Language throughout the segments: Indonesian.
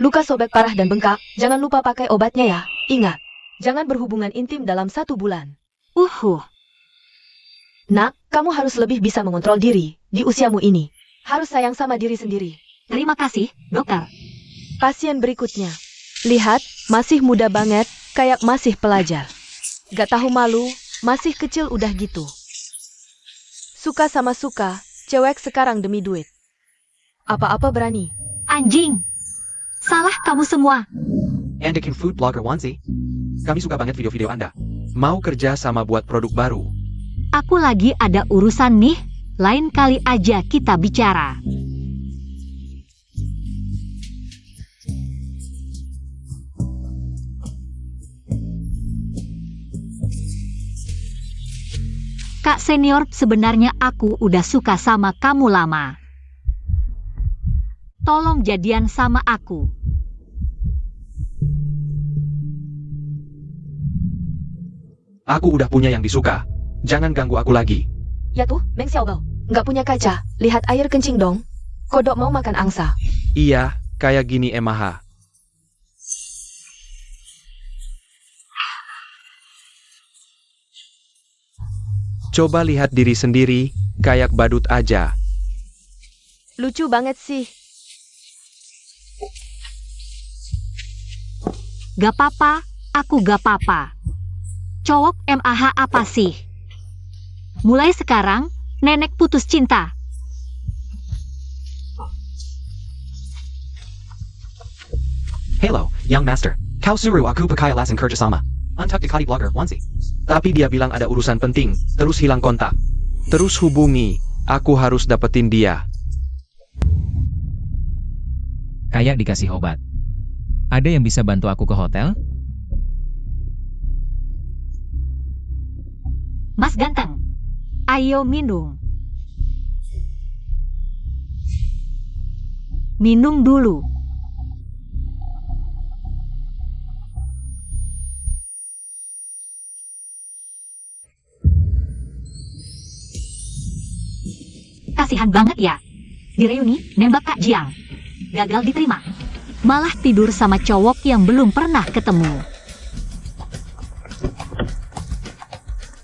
Luka sobek parah dan bengkak, jangan lupa pakai obatnya ya. Ingat, jangan berhubungan intim dalam 1 bulan. Nak, kamu harus lebih bisa mengontrol diri di usiamu ini. Harus sayang sama diri sendiri. Terima kasih, dokter. Pasien berikutnya. Lihat, masih muda banget, kayak masih pelajar. Gak tahu malu, masih kecil udah gitu. Suka sama suka, cewek sekarang demi duit. Apa-apa berani. Anjing. Salah kamu semua. Anakin Food Blogger Wanzi. Kami suka banget video-video Anda. Mau kerja sama buat produk baru. Aku lagi ada urusan nih. Lain kali aja kita bicara. Kak senior, sebenarnya aku udah suka sama kamu lama. Tolong jadian sama aku. Aku udah punya yang disuka. Jangan ganggu aku lagi. Ya tuh, Meng Xiaobao. Nggak punya kaca, lihat air kencing dong. Kodok mau makan angsa. Iya, kayak gini Emaha. Coba lihat diri sendiri, kayak badut aja. Lucu banget sih. Gak apa-apa, aku gak apa-apa. Cowok MAH apa sih? Mulai sekarang, nenek putus cinta. Hello, young master. Kau suruh aku pakai alasan kerja sama. Untuk dekati blogger Wanzi. Tapi dia bilang ada urusan penting, terus hilang kontak. Terus hubungi, aku harus dapetin dia. Kayak dikasih obat. Ada yang bisa bantu aku ke hotel? Mas ganteng, ayo minum. Minum dulu. Kasihan banget ya. Di reuni, nembak Kak Jiang. Gagal diterima. Malah tidur sama cowok yang belum pernah ketemu.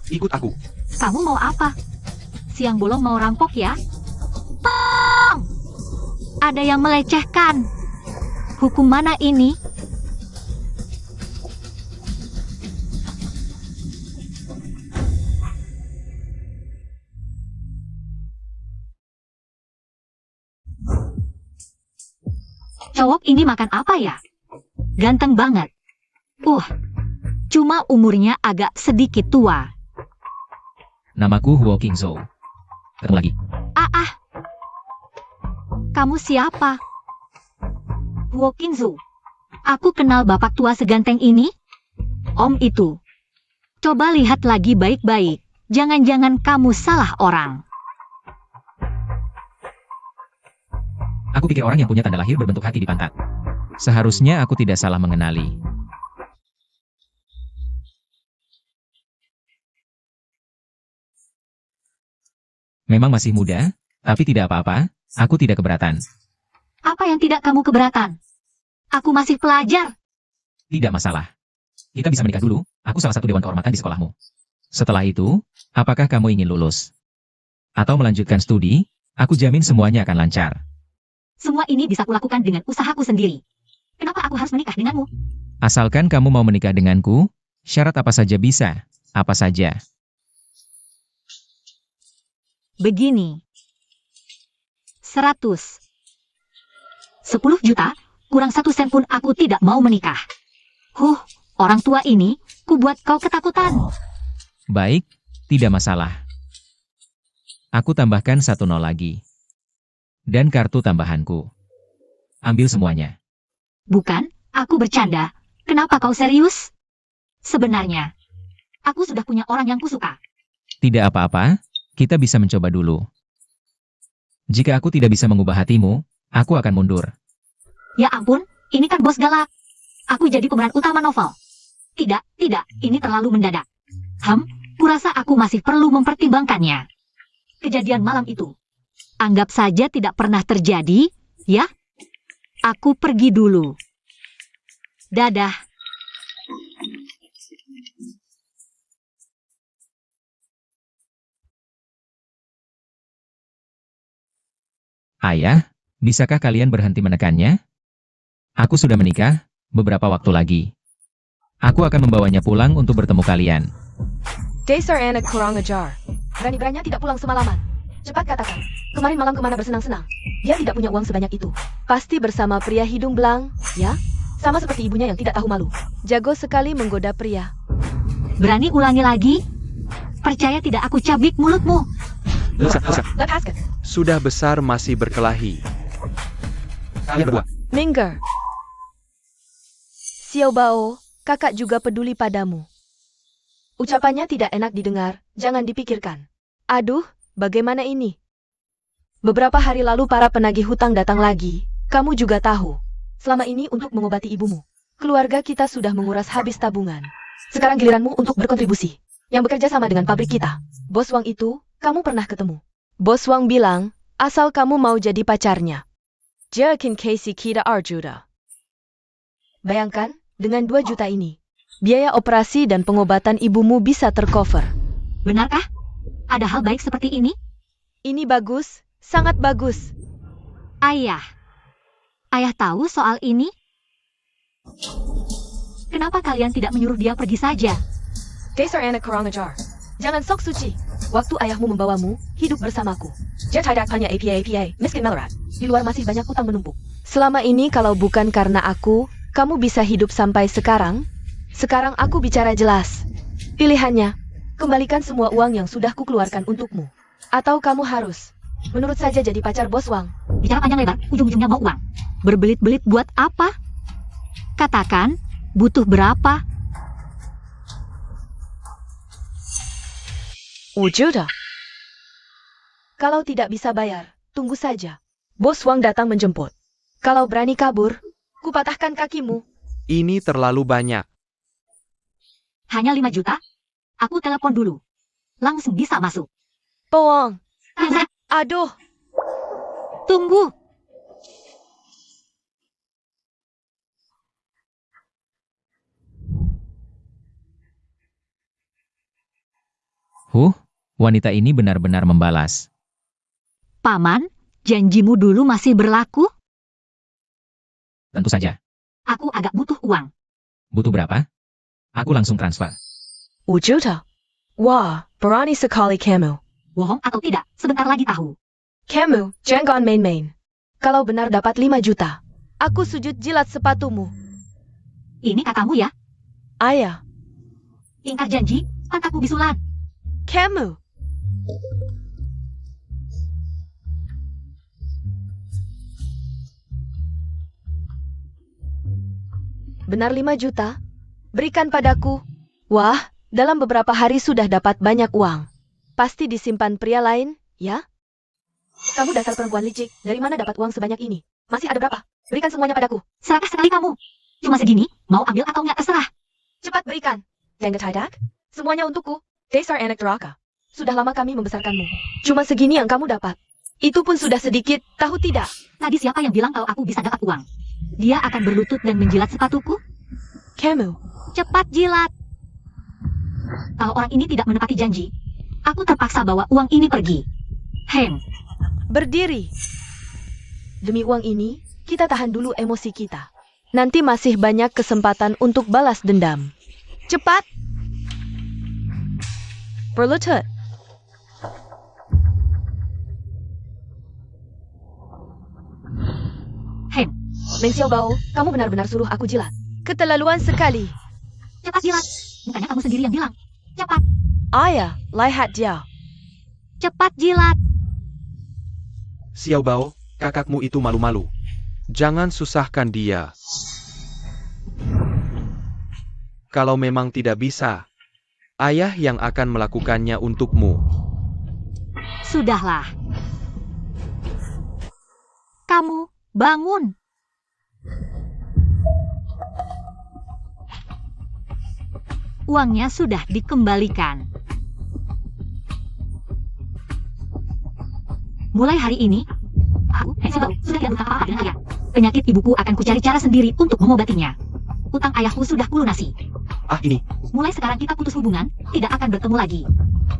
Ikut aku. Kamu mau apa? Siang bolong mau rampok ya? Tong! Ada yang melecehkan. Hukum mana ini? Cowok ini makan apa ya? Ganteng banget. Cuma umurnya agak sedikit tua. Namaku Huo Qingzhou. Ketemu lagi. Kamu siapa? Huo Qingzhou. Aku kenal bapak tua seganteng ini. Om itu. Coba lihat lagi baik-baik. Jangan-jangan kamu salah orang. Aku pikir orang yang punya tanda lahir berbentuk hati di pantat. Seharusnya aku tidak salah mengenali. Memang masih muda, tapi tidak apa-apa, aku tidak keberatan. Apa yang tidak kamu keberatan? Aku masih pelajar. Tidak masalah. Kita bisa menikah dulu, aku salah satu dewan kehormatan di sekolahmu. Setelah itu, apakah kamu ingin lulus? Atau melanjutkan studi, aku jamin semuanya akan lancar. Semua ini bisa kulakukan dengan usahaku sendiri. Kenapa aku harus menikah denganmu? Asalkan kamu mau menikah denganku, syarat apa saja bisa, apa saja. Begini. 100. 10 juta, kurang 1 sen pun aku tidak mau menikah. Orang tua ini, ku buat kau ketakutan. Baik, tidak masalah. Aku tambahkan 1 nol lagi. Dan kartu tambahanku. Ambil semuanya. Bukan, aku bercanda. Kenapa kau serius? Sebenarnya, aku sudah punya orang yang kusuka. Tidak apa-apa, kita bisa mencoba dulu. Jika aku tidak bisa mengubah hatimu, aku akan mundur. Ya ampun, ini kan bos galak. Aku jadi pemeran utama novel. Tidak, ini terlalu mendadak. Kurasa aku masih perlu mempertimbangkannya. Kejadian malam itu. Anggap saja tidak pernah terjadi, ya? Aku pergi dulu. Dadah. Ayah, bisakah kalian berhenti menekannya? Aku sudah menikah, beberapa waktu lagi. Aku akan membawanya pulang untuk bertemu kalian. Dasar anak kurang ajar. Berani-beraninya tidak pulang semalaman. Cepat katakan, kemarin malam kemana bersenang-senang? Dia tidak punya uang sebanyak itu. Pasti bersama pria hidung belang, ya? Sama seperti ibunya yang tidak tahu malu. Jago sekali menggoda pria. Berani ulangi lagi? Percaya tidak aku cabik mulutmu. Lepaskan. Sudah besar masih berkelahi. Kalian berdua. Minggir. Xiao Bao, kakak juga peduli padamu. Ucapannya tidak enak didengar, jangan dipikirkan. Aduh, bagaimana ini? Beberapa hari lalu para penagih hutang datang lagi, kamu juga tahu. Selama ini untuk mengobati ibumu. Keluarga kita sudah menguras habis tabungan. Sekarang giliranmu untuk berkontribusi. Yang bekerja sama dengan pabrik kita. Bos Wang itu, kamu pernah ketemu. Bos Wang bilang, asal kamu mau jadi pacarnya. Jakin Casey kita Arjuda. Bayangkan, dengan 2 juta ini, biaya operasi dan pengobatan ibumu bisa tercover. Benarkah? Ada hal baik seperti ini? Ini bagus, sangat bagus. Ayah. Ayah tahu soal ini? Kenapa kalian tidak menyuruh dia pergi saja? Dasar anak kurang ajar. Jangan sok suci. Waktu ayahmu membawamu, hidup bersamaku. Dia tidak hanya APA, miskin melarat. Di luar masih banyak utang menumpuk. Selama ini kalau bukan karena aku, kamu bisa hidup sampai sekarang? Sekarang aku bicara jelas. Pilihannya, kembalikan semua uang yang sudah kukeluarkan untukmu. Atau kamu harus menurut saja jadi pacar Bos Wang. Bicara panjang lebar, ujung-ujungnya mau uang. Berbelit-belit buat apa? Katakan, butuh berapa? Wujuda. Kalau tidak bisa bayar, tunggu saja. Bos Wang datang menjemput. Kalau berani kabur, kupatahkan kakimu. Ini terlalu banyak. Hanya 5 juta? Aku telepon dulu. Langsung bisa masuk. Bohong. Aduh. Tunggu. Wanita ini benar-benar membalas. Paman, janjimu dulu masih berlaku? Tentu saja. Aku agak butuh uang. Butuh berapa? Aku langsung transfer. Wujuda. Wah, berani sekali kamu. Bohong atau tidak, sebentar lagi tahu. Kamu, jangan main-main. Kalau benar dapat 5 juta, aku sujud jilat sepatumu. Ini katamu ya? Ayah, Ingkar janji, pantatmu bisulan. kamu. Benar 5 juta? Berikan padaku. Wah, dalam beberapa hari sudah dapat banyak uang. Pasti disimpan pria lain, ya? Kamu dasar perempuan licik, dari mana dapat uang sebanyak ini? Masih ada berapa? Berikan semuanya padaku. Serakah sekali kamu. Cuma segini, mau ambil atau nggak terserah. Cepat berikan. Jangan tidak. Semuanya untukku. Dasar anak neraka. Sudah lama kami membesarkanmu. Cuma segini yang kamu dapat. Itu pun sudah sedikit, tahu tidak? Tadi siapa yang bilang kalau aku bisa dapat uang? Dia akan berlutut dan menjilat sepatuku? Kamu. Cepat jilat. Kalau orang ini tidak menepati janji, aku terpaksa bawa uang ini pergi. Hem. Berdiri. Demi uang ini, kita tahan dulu emosi kita. Nanti masih banyak kesempatan untuk balas dendam. Cepat. Berlutut. Hem. Meng Xiao Bao, kamu benar-benar suruh aku jilat. Keterlaluan sekali. Cepat jilat. Bukannya kamu sendiri yang bilang. Cepat. Ayah, lihat dia. Cepat jilat. Xiao Bao, kakakmu itu malu-malu. Jangan susahkan dia. Kalau memang tidak bisa, ayah yang akan melakukannya untukmu. Sudahlah. Kamu bangun. Uangnya sudah dikembalikan. Mulai hari ini, aku, sudah tidak butuh apa-apa dengan ayah. Penyakit ibuku akan kucari cara sendiri untuk mengobatinya. utang ayahku sudah kulunasi. Ah ini, Mulai sekarang kita putus hubungan, tidak akan bertemu lagi.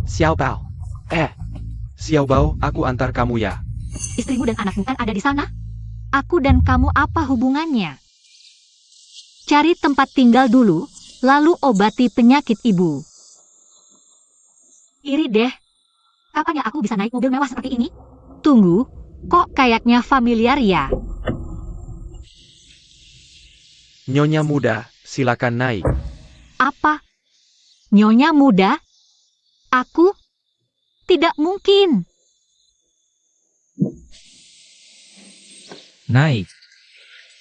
Xiao Bao. Xiao Bao, aku antar kamu ya. Istrimu dan anakmu kan ada di sana? Aku dan kamu apa hubungannya? Cari tempat tinggal dulu, lalu obati penyakit ibu. Iri deh. Kapan ya aku bisa naik mobil mewah seperti ini? Tunggu, kok kayaknya familiar ya? Nyonya muda, silakan naik. Apa? Nyonya muda? Aku? Tidak mungkin. Naik.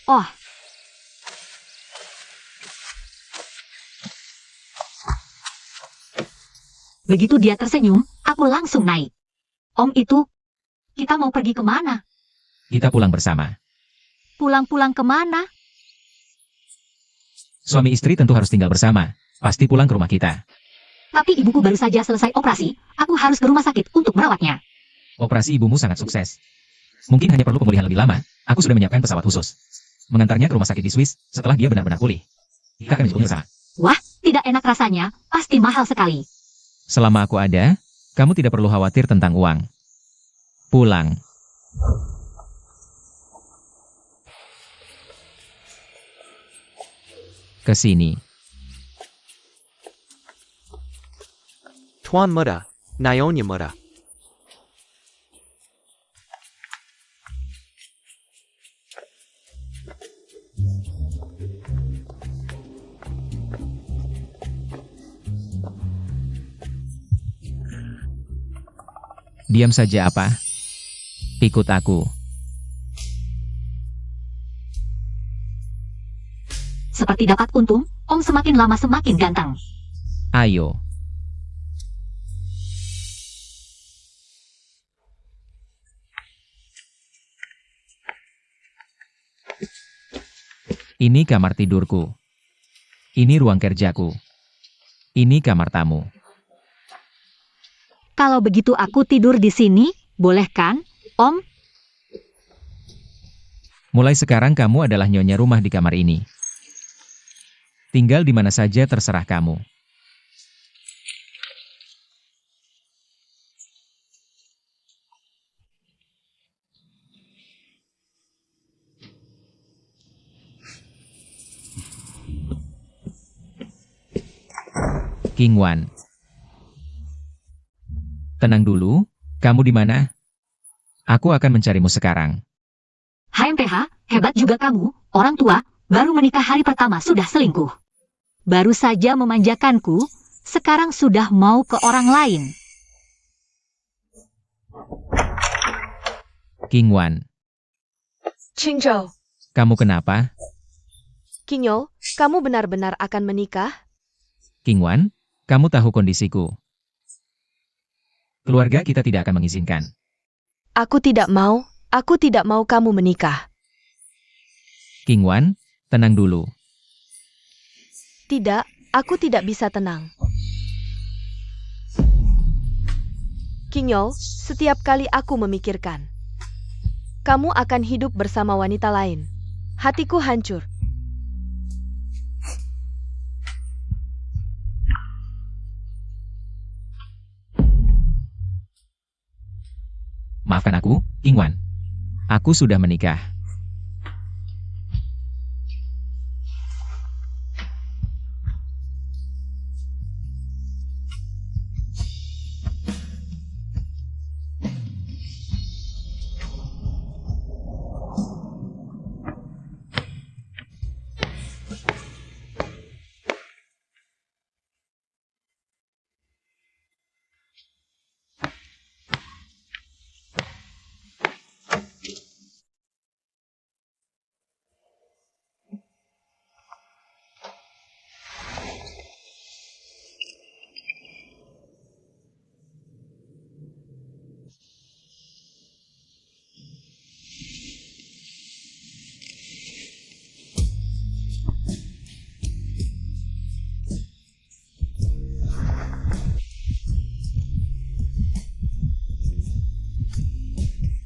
Oh. Begitu dia tersenyum, aku langsung naik. Om itu, kita mau pergi kemana? Kita pulang bersama. Pulang-pulang kemana? Suami istri tentu harus tinggal bersama. Pasti pulang ke rumah kita. Tapi ibuku baru saja selesai operasi, aku harus ke rumah sakit untuk merawatnya. Operasi ibumu sangat sukses. Mungkin hanya perlu pemulihan lebih lama. Aku sudah menyiapkan pesawat khusus. Mengantarnya ke rumah sakit di Swiss setelah dia benar-benar pulih. Kita akan menjemputnya bersama. Wah, tidak enak rasanya, pasti mahal sekali. Selama aku ada, kamu tidak perlu khawatir tentang uang. Pulang. Ke sini. Tuan muda, Nyonya muda. Diam saja apa? Ikut aku. Seperti dapat untung, Om semakin lama semakin ganteng. Ayo. Ini kamar tidurku. Ini ruang kerjaku. Ini kamar tamu. Kalau begitu aku tidur di sini, boleh kan, Om? Mulai sekarang kamu adalah nyonya rumah di kamar ini. Tinggal di mana saja terserah kamu. King Wan. Tenang dulu, kamu di mana? Aku akan mencarimu sekarang. HMPH, hebat juga kamu, orang tua, baru menikah hari pertama sudah selingkuh. Baru saja memanjakanku, sekarang sudah mau ke orang lain. King Wan, Qingzhou, kamu kenapa? Qingyou, kamu benar-benar akan menikah? King Wan, kamu tahu kondisiku. Keluarga kita tidak akan mengizinkan. Aku tidak mau kamu menikah. King Wan, tenang dulu. Tidak, aku tidak bisa tenang. Qingyou, setiap kali aku memikirkan, kamu akan hidup bersama wanita lain. Hatiku hancur. Maafkan aku, King Wan. Aku sudah menikah.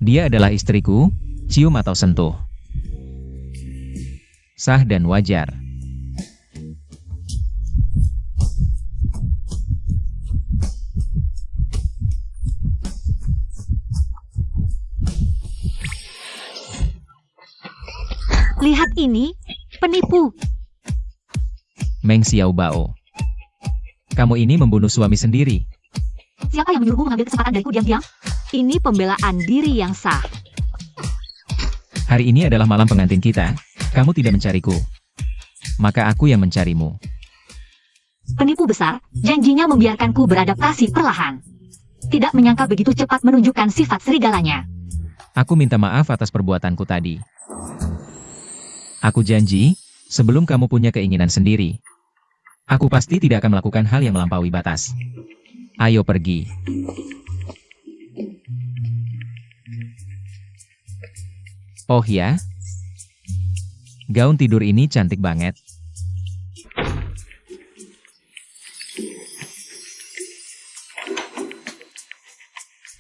Dia adalah istriku, cium atau sentuh. Sah dan wajar. Lihat ini, penipu. Meng Xiaobao. Kamu ini membunuh suami sendiri. Siapa yang menyuruhmu mengambil kesempatan dariku diam-diam? Ini pembelaan diri yang sah. Hari ini adalah malam pengantin kita. Kamu tidak mencariku. Maka aku yang mencarimu. Penipu besar, janjinya membiarkanku beradaptasi perlahan. Tidak menyangka begitu cepat menunjukkan sifat serigalanya. Aku minta maaf atas perbuatanku tadi. Aku janji, sebelum kamu punya keinginan sendiri, aku pasti tidak akan melakukan hal yang melampaui batas. Ayo pergi. Oh ya? Gaun tidur ini cantik banget.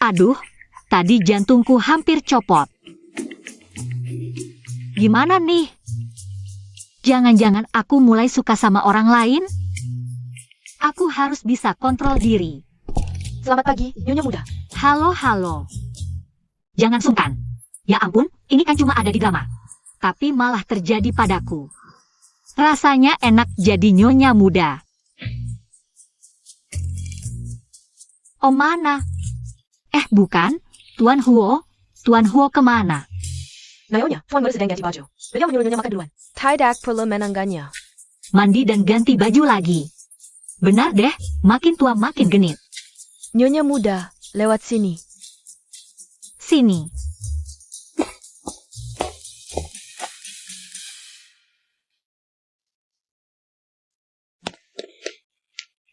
Aduh, tadi jantungku hampir copot. Gimana nih? Jangan-jangan aku mulai suka sama orang lain? Aku harus bisa kontrol diri. Selamat pagi, Nyonya Muda. Halo. Jangan sungkan. Ya ampun, ini kan cuma ada di drama. Tapi malah terjadi padaku. Rasanya enak jadi Nyonya Muda. Oh mana? Bukan. Tuan Huo. Tuan Huo kemana? Nyonya, Tuan baru sedang ganti baju. Beliau menyuruh Nyonya makan duluan. Tidak perlu menangganya. Mandi dan ganti baju lagi. Benar deh, makin tua makin genit. Nyonya Muda, lewat sini. Sini.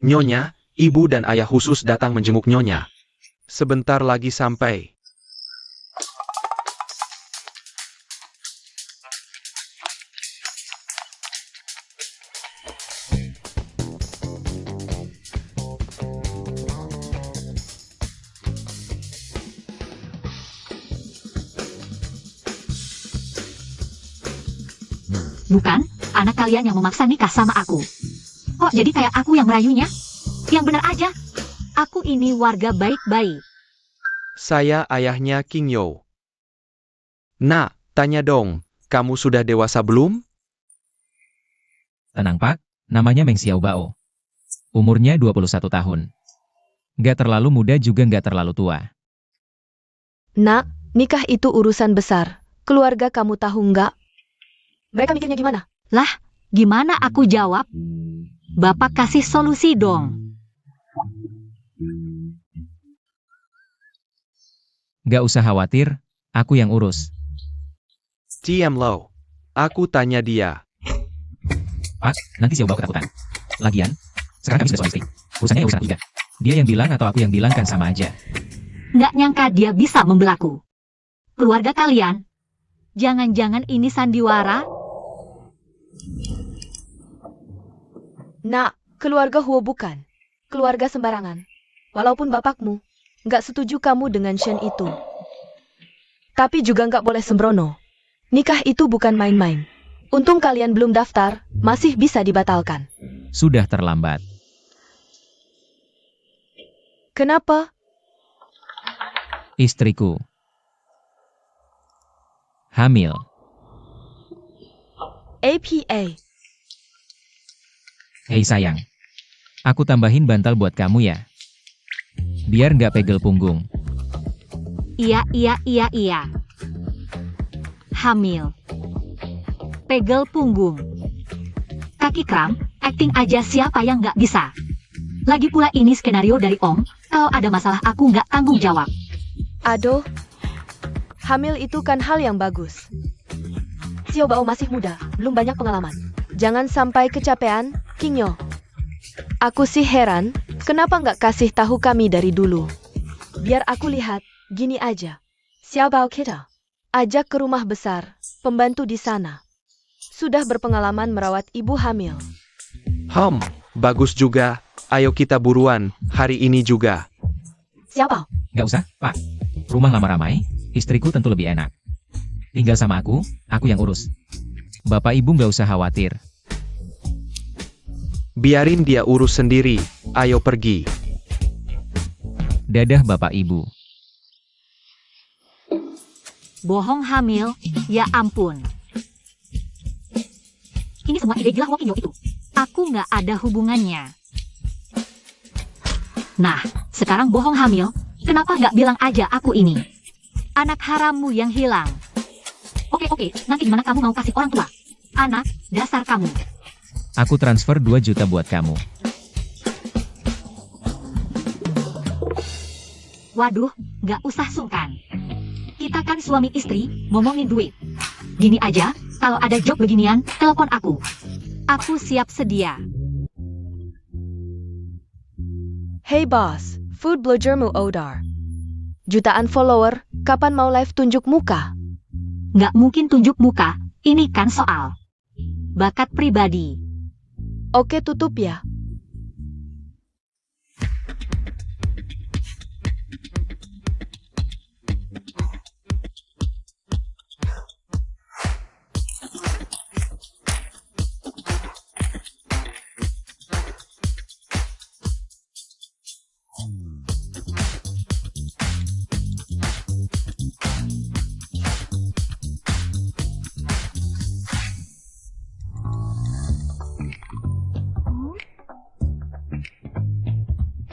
Nyonya, ibu dan ayah khusus datang menjenguk Nyonya. Sebentar lagi sampai. Bukan, anak kalian yang memaksa nikah sama aku. Kok jadi kayak aku yang merayunya? Yang benar aja. Aku ini warga baik-baik. Saya ayahnya King Yo. Nak, tanya dong, kamu sudah dewasa belum? Tenang Pak, namanya Meng Xiaobao. Umurnya 21 tahun. Gak terlalu muda juga gak terlalu tua. Nak, nikah itu urusan besar. Keluarga kamu tahu nggak? Mereka mikirnya gimana? Lah, gimana aku jawab? Bapak kasih solusi dong. Gak usah khawatir, aku yang urus. Ciam Lo. Aku tanya dia. Pak, nanti Xiaobao ketakutan. Lagian, sekarang kami sudah suami istri. Urusannya urusan aku juga. Dia yang bilang atau aku yang bilang kan sama aja. Nggak nyangka dia bisa membelaku. Keluarga kalian? Jangan-jangan ini sandiwara? Nak, keluarga Huo bukan. Keluarga sembarangan. Walaupun bapakmu nggak setuju kamu dengan Shen itu. Tapi juga nggak boleh sembrono. Nikah itu bukan main-main. Untung kalian belum daftar, masih bisa dibatalkan. Sudah terlambat. Kenapa? Istriku hamil. APA. Hei sayang, aku tambahin bantal buat kamu ya. Biar nggak pegel punggung. Iya. Hamil. Pegel punggung. Kaki kram, acting aja siapa yang nggak bisa. Lagi pula ini skenario dari Om, kalau ada masalah aku nggak tanggung jawab. Aduh, hamil itu kan hal yang bagus. Xiaobao masih muda, belum banyak pengalaman. Jangan sampai kecapean, King Yo. Aku sih heran, kenapa nggak kasih tahu kami dari dulu? Biar aku lihat, gini aja. Xiaobao kita, ajak ke rumah besar, pembantu di sana. Sudah berpengalaman merawat ibu hamil. Bagus juga. Ayo kita buruan, hari ini juga. Xiaobao, Nggak usah, Pak. Rumah lama ramai, istriku tentu lebih enak. Tinggal sama aku yang urus. Bapak Ibu nggak usah khawatir. Biarin dia urus sendiri, ayo pergi. Dadah Bapak Ibu. Bohong hamil, ya ampun. Ini semua ide gila Wokinyo itu. Aku nggak ada hubungannya. Nah, sekarang bohong hamil. Kenapa nggak bilang aja aku ini? Anak harammu yang hilang. Oke, nanti gimana kamu mau kasih orang tua? Anak, dasar kamu. Aku transfer 2 juta buat kamu. Waduh, nggak usah sungkan. Kita kan suami istri, ngomongin duit. Gini aja, kalau ada job beginian, telepon aku. Aku siap sedia. Hey boss, food bloggermu Odar. Jutaan follower, kapan mau live tunjuk muka? Nggak mungkin tunjuk muka, ini kan soal bakat pribadi. Oke, tutup ya.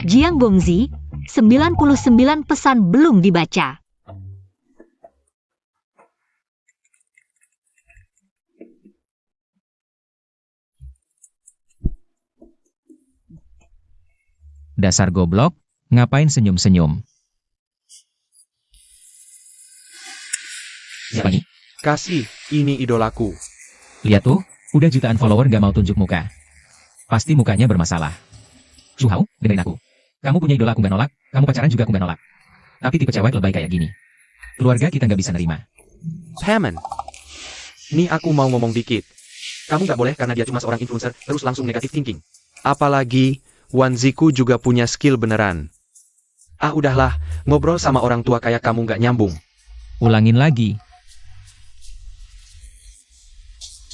Jiang Bongzi, 99 pesan belum dibaca. Dasar goblok, ngapain senyum-senyum? Siapa nih? Kasih, ini idolaku. Lihat tuh, udah jutaan follower gak mau tunjuk muka. Pasti mukanya bermasalah. Shuhao, dengerin aku. Kamu punya idola aku gak nolak, kamu pacaran juga aku gak nolak. Tapi tipe cewek lebay kayak gini. Keluarga kita gak bisa nerima. Paman. Nih aku mau ngomong dikit. Kamu gak boleh karena dia cuma seorang influencer, terus langsung negative thinking. Apalagi, Wanziku juga punya skill beneran. Ah udahlah, ngobrol sama orang tua kayak kamu gak nyambung. Ulangin lagi.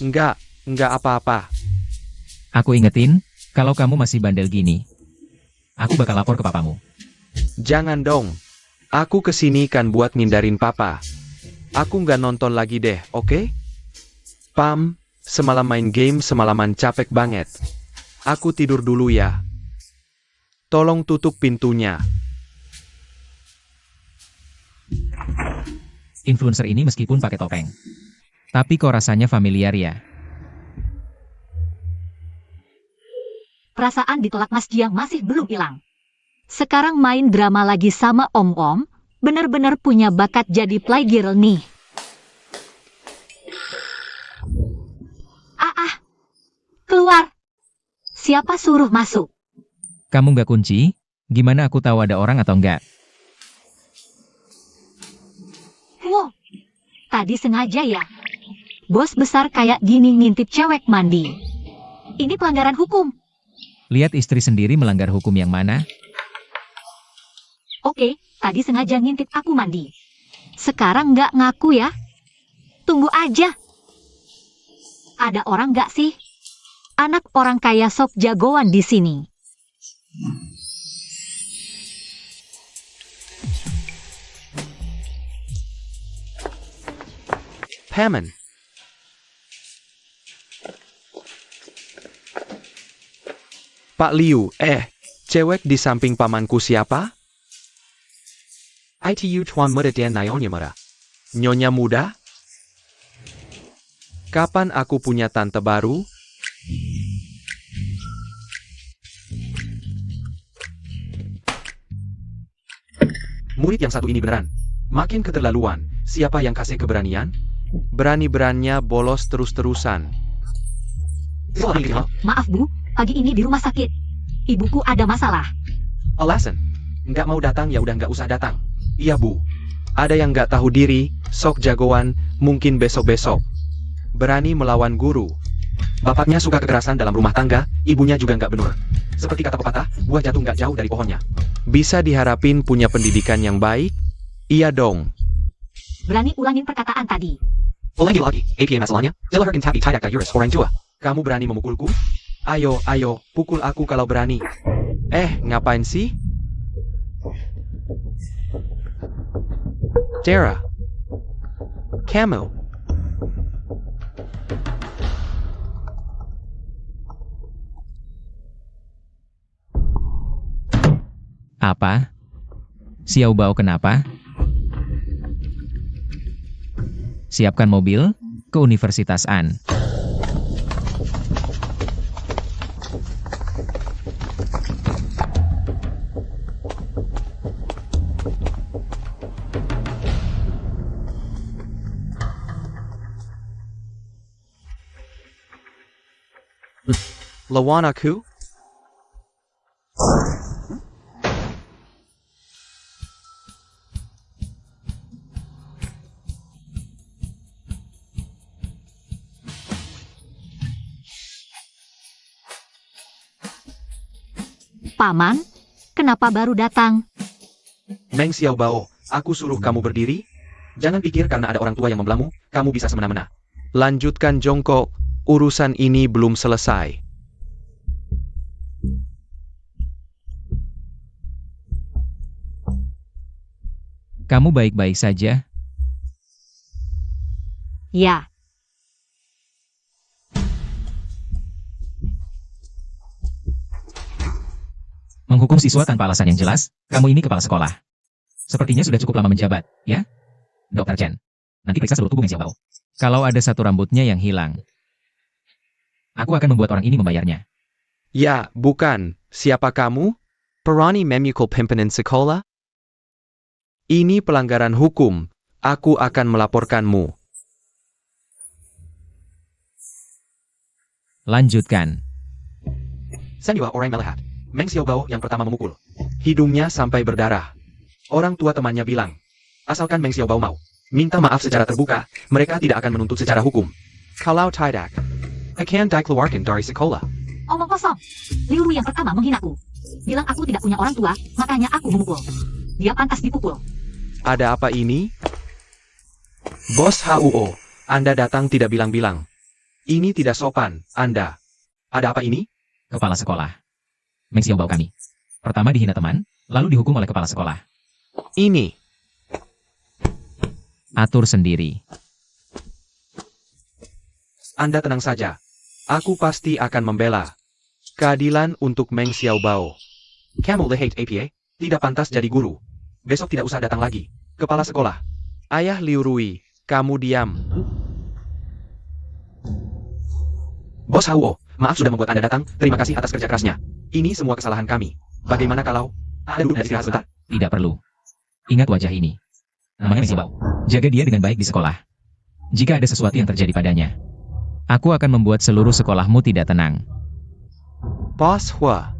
Enggak apa-apa. Aku ingetin, kalau kamu masih bandel gini, aku bakal lapor ke papamu. Jangan dong. Aku kesini kan buat ngindarin papa. Aku nggak nonton lagi deh, oke? Pam, semalam main game semalaman capek banget. Aku tidur dulu ya. Tolong tutup pintunya. Influencer ini meskipun pakai topeng, tapi kok rasanya familiar ya? Perasaan ditolak Mas Jiang masih belum hilang. Sekarang main drama lagi sama Om-Om, bener-bener punya bakat jadi playgirl nih. Keluar. Siapa suruh masuk? Kamu nggak kunci? Gimana aku tahu ada orang atau enggak? Wow, tadi sengaja ya. Bos besar kayak gini ngintip cewek mandi. Ini pelanggaran hukum. Lihat istri sendiri melanggar hukum yang mana? Oke, tadi sengaja ngintip aku mandi. Sekarang nggak ngaku ya? Tunggu aja. Ada orang nggak sih? Anak orang kaya sok jagoan di sini. Paman. Pak Liu, cewek di samping pamanku siapa? ITU Tuan Muda dan Nyonya Muda. Nyonya Muda? Kapan aku punya tante baru? Murid yang satu ini beneran. Makin keterlaluan. Siapa yang kasih keberanian? Berani-beraninya bolos terus-terusan. Maaf Bu, pagi ini di rumah sakit. Ibuku ada masalah. Alasan? Nggak mau datang ya udah nggak usah datang. Iya Bu. Ada yang nggak tahu diri, sok jagoan, mungkin besok-besok. Berani melawan guru. Bapaknya suka kekerasan dalam rumah tangga, ibunya juga nggak bener. Seperti kata pepatah, buah jatuh nggak jauh dari pohonnya. Bisa diharapin punya pendidikan yang baik? Iya dong. Berani ulangin perkataan tadi. Ulangi lagi, APA masalahnya, Dilaherkan tapi tidak kayuris orang tua. Kamu berani memukulku? Ayo, pukul aku kalau berani. Ngapain sih? Tara. Kamu. Apa? Xiao Bao kenapa? Siapkan mobil ke Universitas An. Lawan aku? Paman, kenapa baru datang? Meng Xiao Bao, aku suruh kamu berdiri. Jangan pikir karena ada orang tua yang membelamu, kamu bisa semena-mena. Lanjutkan jongkok, urusan ini belum selesai. Kamu baik-baik saja? Ya, Menghukum siswa tanpa alasan yang jelas, kamu ini kepala sekolah. Sepertinya sudah cukup lama menjabat, ya? Dr. Chen, nanti periksa seluruh tubuh Meng Xiaobao. Kalau ada satu rambutnya yang hilang, aku akan membuat orang ini membayarnya. Ya, bukan. Siapa kamu? Perani memukul pimpinan sekolah? Ini pelanggaran hukum. Aku akan melaporkanmu. Lanjutkan. Seniwa orang melihat. Meng Xiaobao yang pertama memukul. Hidungnya sampai berdarah. Orang tua temannya bilang, asalkan Meng Xiaobao mau minta maaf secara terbuka, mereka tidak akan menuntut secara hukum. Kalau tidak, akan dikeluarkan dari sekolah. omong kosong. Liu Rui yang pertama menghinaku. Bilang aku tidak punya orang tua, makanya aku memukul. Dia pantas dipukul. Ada apa ini? Bos HUO, Anda datang tidak bilang-bilang. Ini tidak sopan, Anda. Ada apa ini? Kepala sekolah. Meng Xiaobao kami. Pertama dihina teman, lalu dihukum oleh kepala sekolah. Ini. Atur sendiri. Anda tenang saja. Aku pasti akan membela. Keadilan untuk Meng Xiaobao. Kamu lihat APA, tidak pantas jadi guru. Besok tidak usah datang lagi. Kepala sekolah. Ayah Liu Rui, kamu diam. Bos HUO, maaf sudah membuat Anda datang. Terima kasih atas kerja kerasnya. Ini semua kesalahan kami. Bagaimana kalau Anda duduk dan istirahat sebentar? Tidak perlu. Ingat wajah ini. Namanya Meng Xiaobao. Jaga dia dengan baik di sekolah. Jika ada sesuatu yang terjadi padanya, aku akan membuat seluruh sekolahmu tidak tenang. Bos Hua.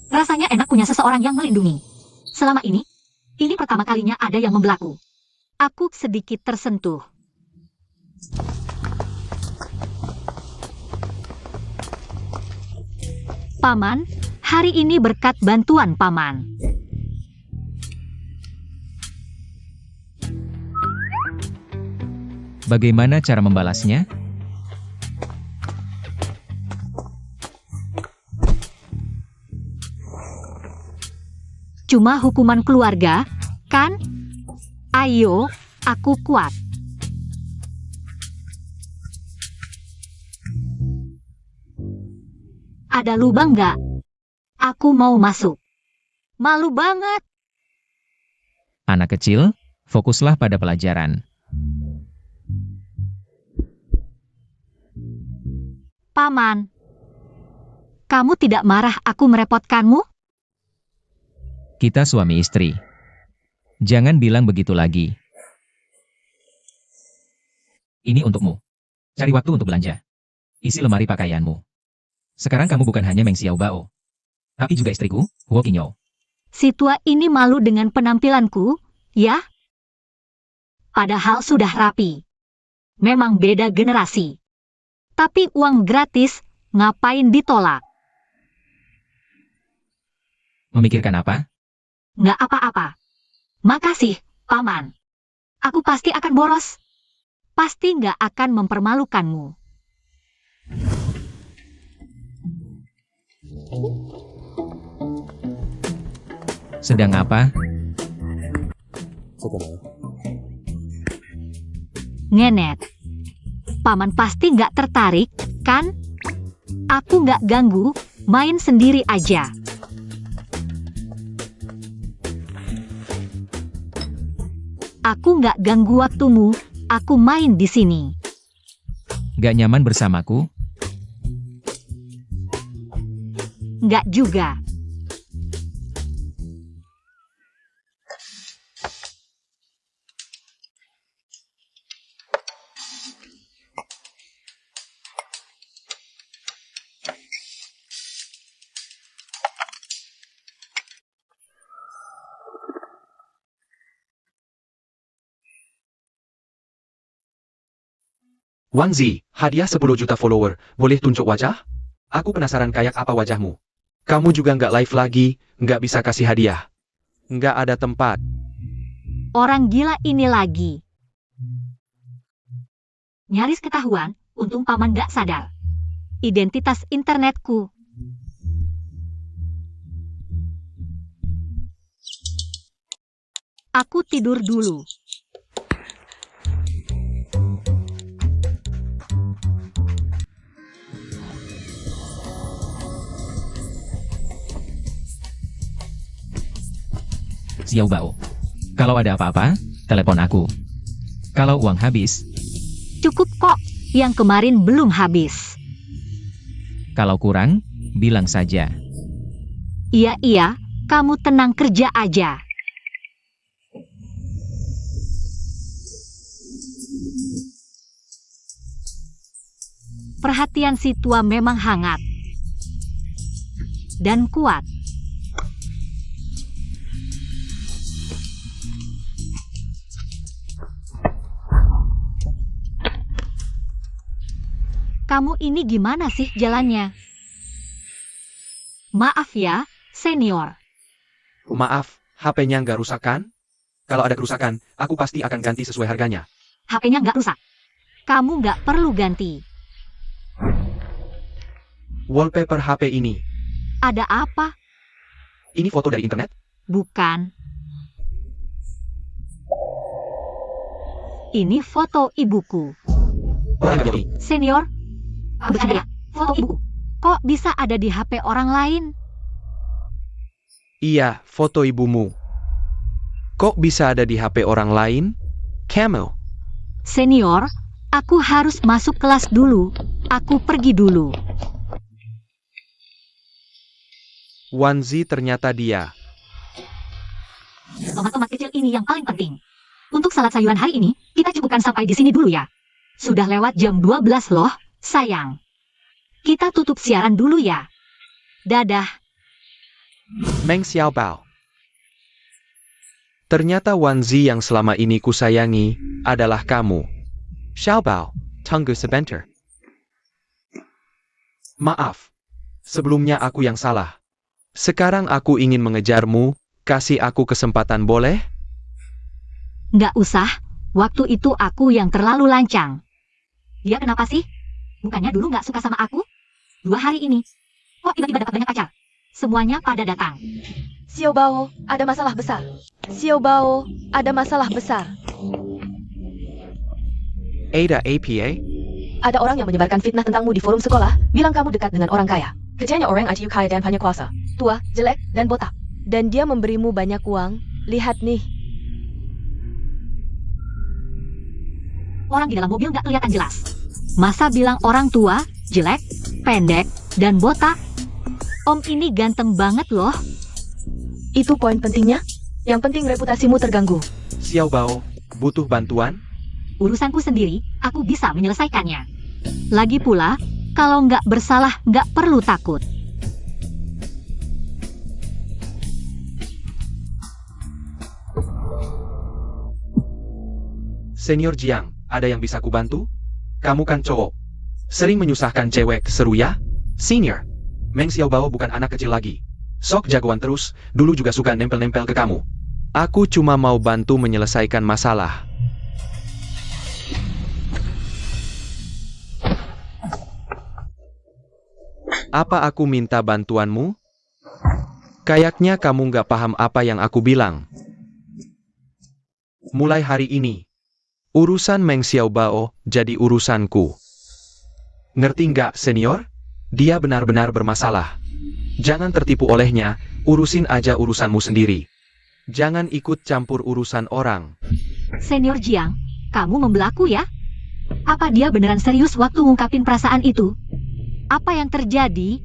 Rasanya enak punya seseorang yang melindungi. Selama ini pertama kalinya ada yang membelaku. Aku sedikit tersentuh. Paman, hari ini berkat bantuan Paman. Bagaimana cara membalasnya? Cuma hukuman keluarga, kan? Ayo, aku kuat. Ada lubang nggak? Aku mau masuk. Malu banget. Anak kecil, fokuslah pada pelajaran. Paman, kamu tidak marah aku merepotkanmu? Kita suami istri. Jangan bilang begitu lagi. Ini untukmu. Cari waktu untuk belanja. Isi lemari pakaianmu. Sekarang kamu bukan hanya Meng Xiaobao, tapi juga istriku, Huo Qingyo. Si tua ini malu dengan penampilanku, ya? Padahal sudah rapi. Memang beda generasi. Tapi uang gratis, ngapain ditolak? Memikirkan apa? Nggak apa-apa. Makasih, Paman. Aku pasti akan boros. Pasti nggak akan mempermalukanmu. Sedang apa? Ngenet. Paman pasti nggak tertarik, kan? Aku nggak ganggu, Main sendiri aja. Aku nggak ganggu waktumu, aku main di sini. Gak nyaman bersamaku? Nggak juga. Wanzi, hadiah 10 juta follower, boleh tunjuk wajah? Aku penasaran kayak apa wajahmu. Kamu juga nggak live lagi, nggak bisa kasih hadiah. Nggak ada tempat. Orang gila ini lagi. Nyaris ketahuan, untung paman gak sadar. Identitas internetku. Aku tidur dulu. Xiao Bao. Kalau ada apa-apa, telepon aku. Kalau uang habis, Cukup kok, yang kemarin belum habis. kalau kurang, bilang saja. Iya, kamu tenang kerja aja. Perhatian si tua memang hangat dan kuat. Kamu ini gimana sih jalannya? Maaf ya, senior. Maaf, HP-nya nggak rusak kan? Kalau ada kerusakan, aku pasti akan ganti sesuai harganya. HP-nya nggak rusak. Kamu nggak perlu ganti. Wallpaper HP ini. Ada apa? Ini foto dari internet? Bukan. Ini foto ibuku. Oh, jadi. Senior, bercanda ya? Foto ibuku. Kok bisa ada di HP orang lain? Iya, foto ibumu. Kok bisa ada di HP orang lain? Camel. Senior, aku harus masuk kelas dulu. Aku pergi dulu. Wanzi ternyata dia. Tomat-tomat kecil ini yang paling penting. Untuk salad sayuran hari ini, kita cukupkan sampai di sini dulu ya. Sudah lewat jam 12 loh, sayang. Kita tutup siaran dulu ya. Dadah. Meng Xiaobao. Ternyata Wanzi yang selama ini kusayangi adalah kamu. Xiaobao, tunggu sebentar. Maaf. Sebelumnya aku yang salah. Sekarang aku ingin mengejarmu, kasih aku kesempatan boleh? Nggak usah, waktu itu aku yang terlalu lancang. Dia kenapa sih? Bukannya dulu nggak suka sama aku? 2 hari ini. Kok tiba-tiba dapat banyak pacar? Semuanya pada datang. Xiao Bao, ada masalah besar. Xiao Bao, ada masalah besar. Ada APA? Ada orang yang menyebarkan fitnah tentangmu di forum sekolah, bilang kamu dekat dengan orang kaya. Kerjanya orang ITU kaya dan banyak kuasa. Tua, jelek, dan botak. Dan dia memberimu banyak uang. Lihat nih. Orang di dalam mobil nggak kelihatan jelas. Masa bilang orang tua, jelek, pendek, dan botak? Om ini ganteng banget loh. Itu poin pentingnya. Yang penting reputasimu terganggu. Xiaobao, butuh bantuan? Urusanku sendiri, aku bisa menyelesaikannya. Lagi pula, kalau nggak bersalah nggak perlu takut. Senior Jiang, ada yang bisa kubantu? Kamu kan cowok. Sering menyusahkan cewek, seru ya? Senior, Meng Xiaobao bukan anak kecil lagi. Sok jagoan terus, dulu juga suka nempel-nempel ke kamu. Aku cuma mau bantu menyelesaikan masalah. Apa aku minta bantuanmu? Kayaknya kamu nggak paham apa yang aku bilang. Mulai hari ini, urusan Meng Xiaobao jadi urusanku. Ngerti nggak, senior? Dia benar-benar bermasalah. Jangan tertipu olehnya, urusin aja urusanmu sendiri. Jangan ikut campur urusan orang. Senior Jiang, kamu membelaku ya? Apa dia beneran serius waktu ngungkapin perasaan itu? Apa yang terjadi?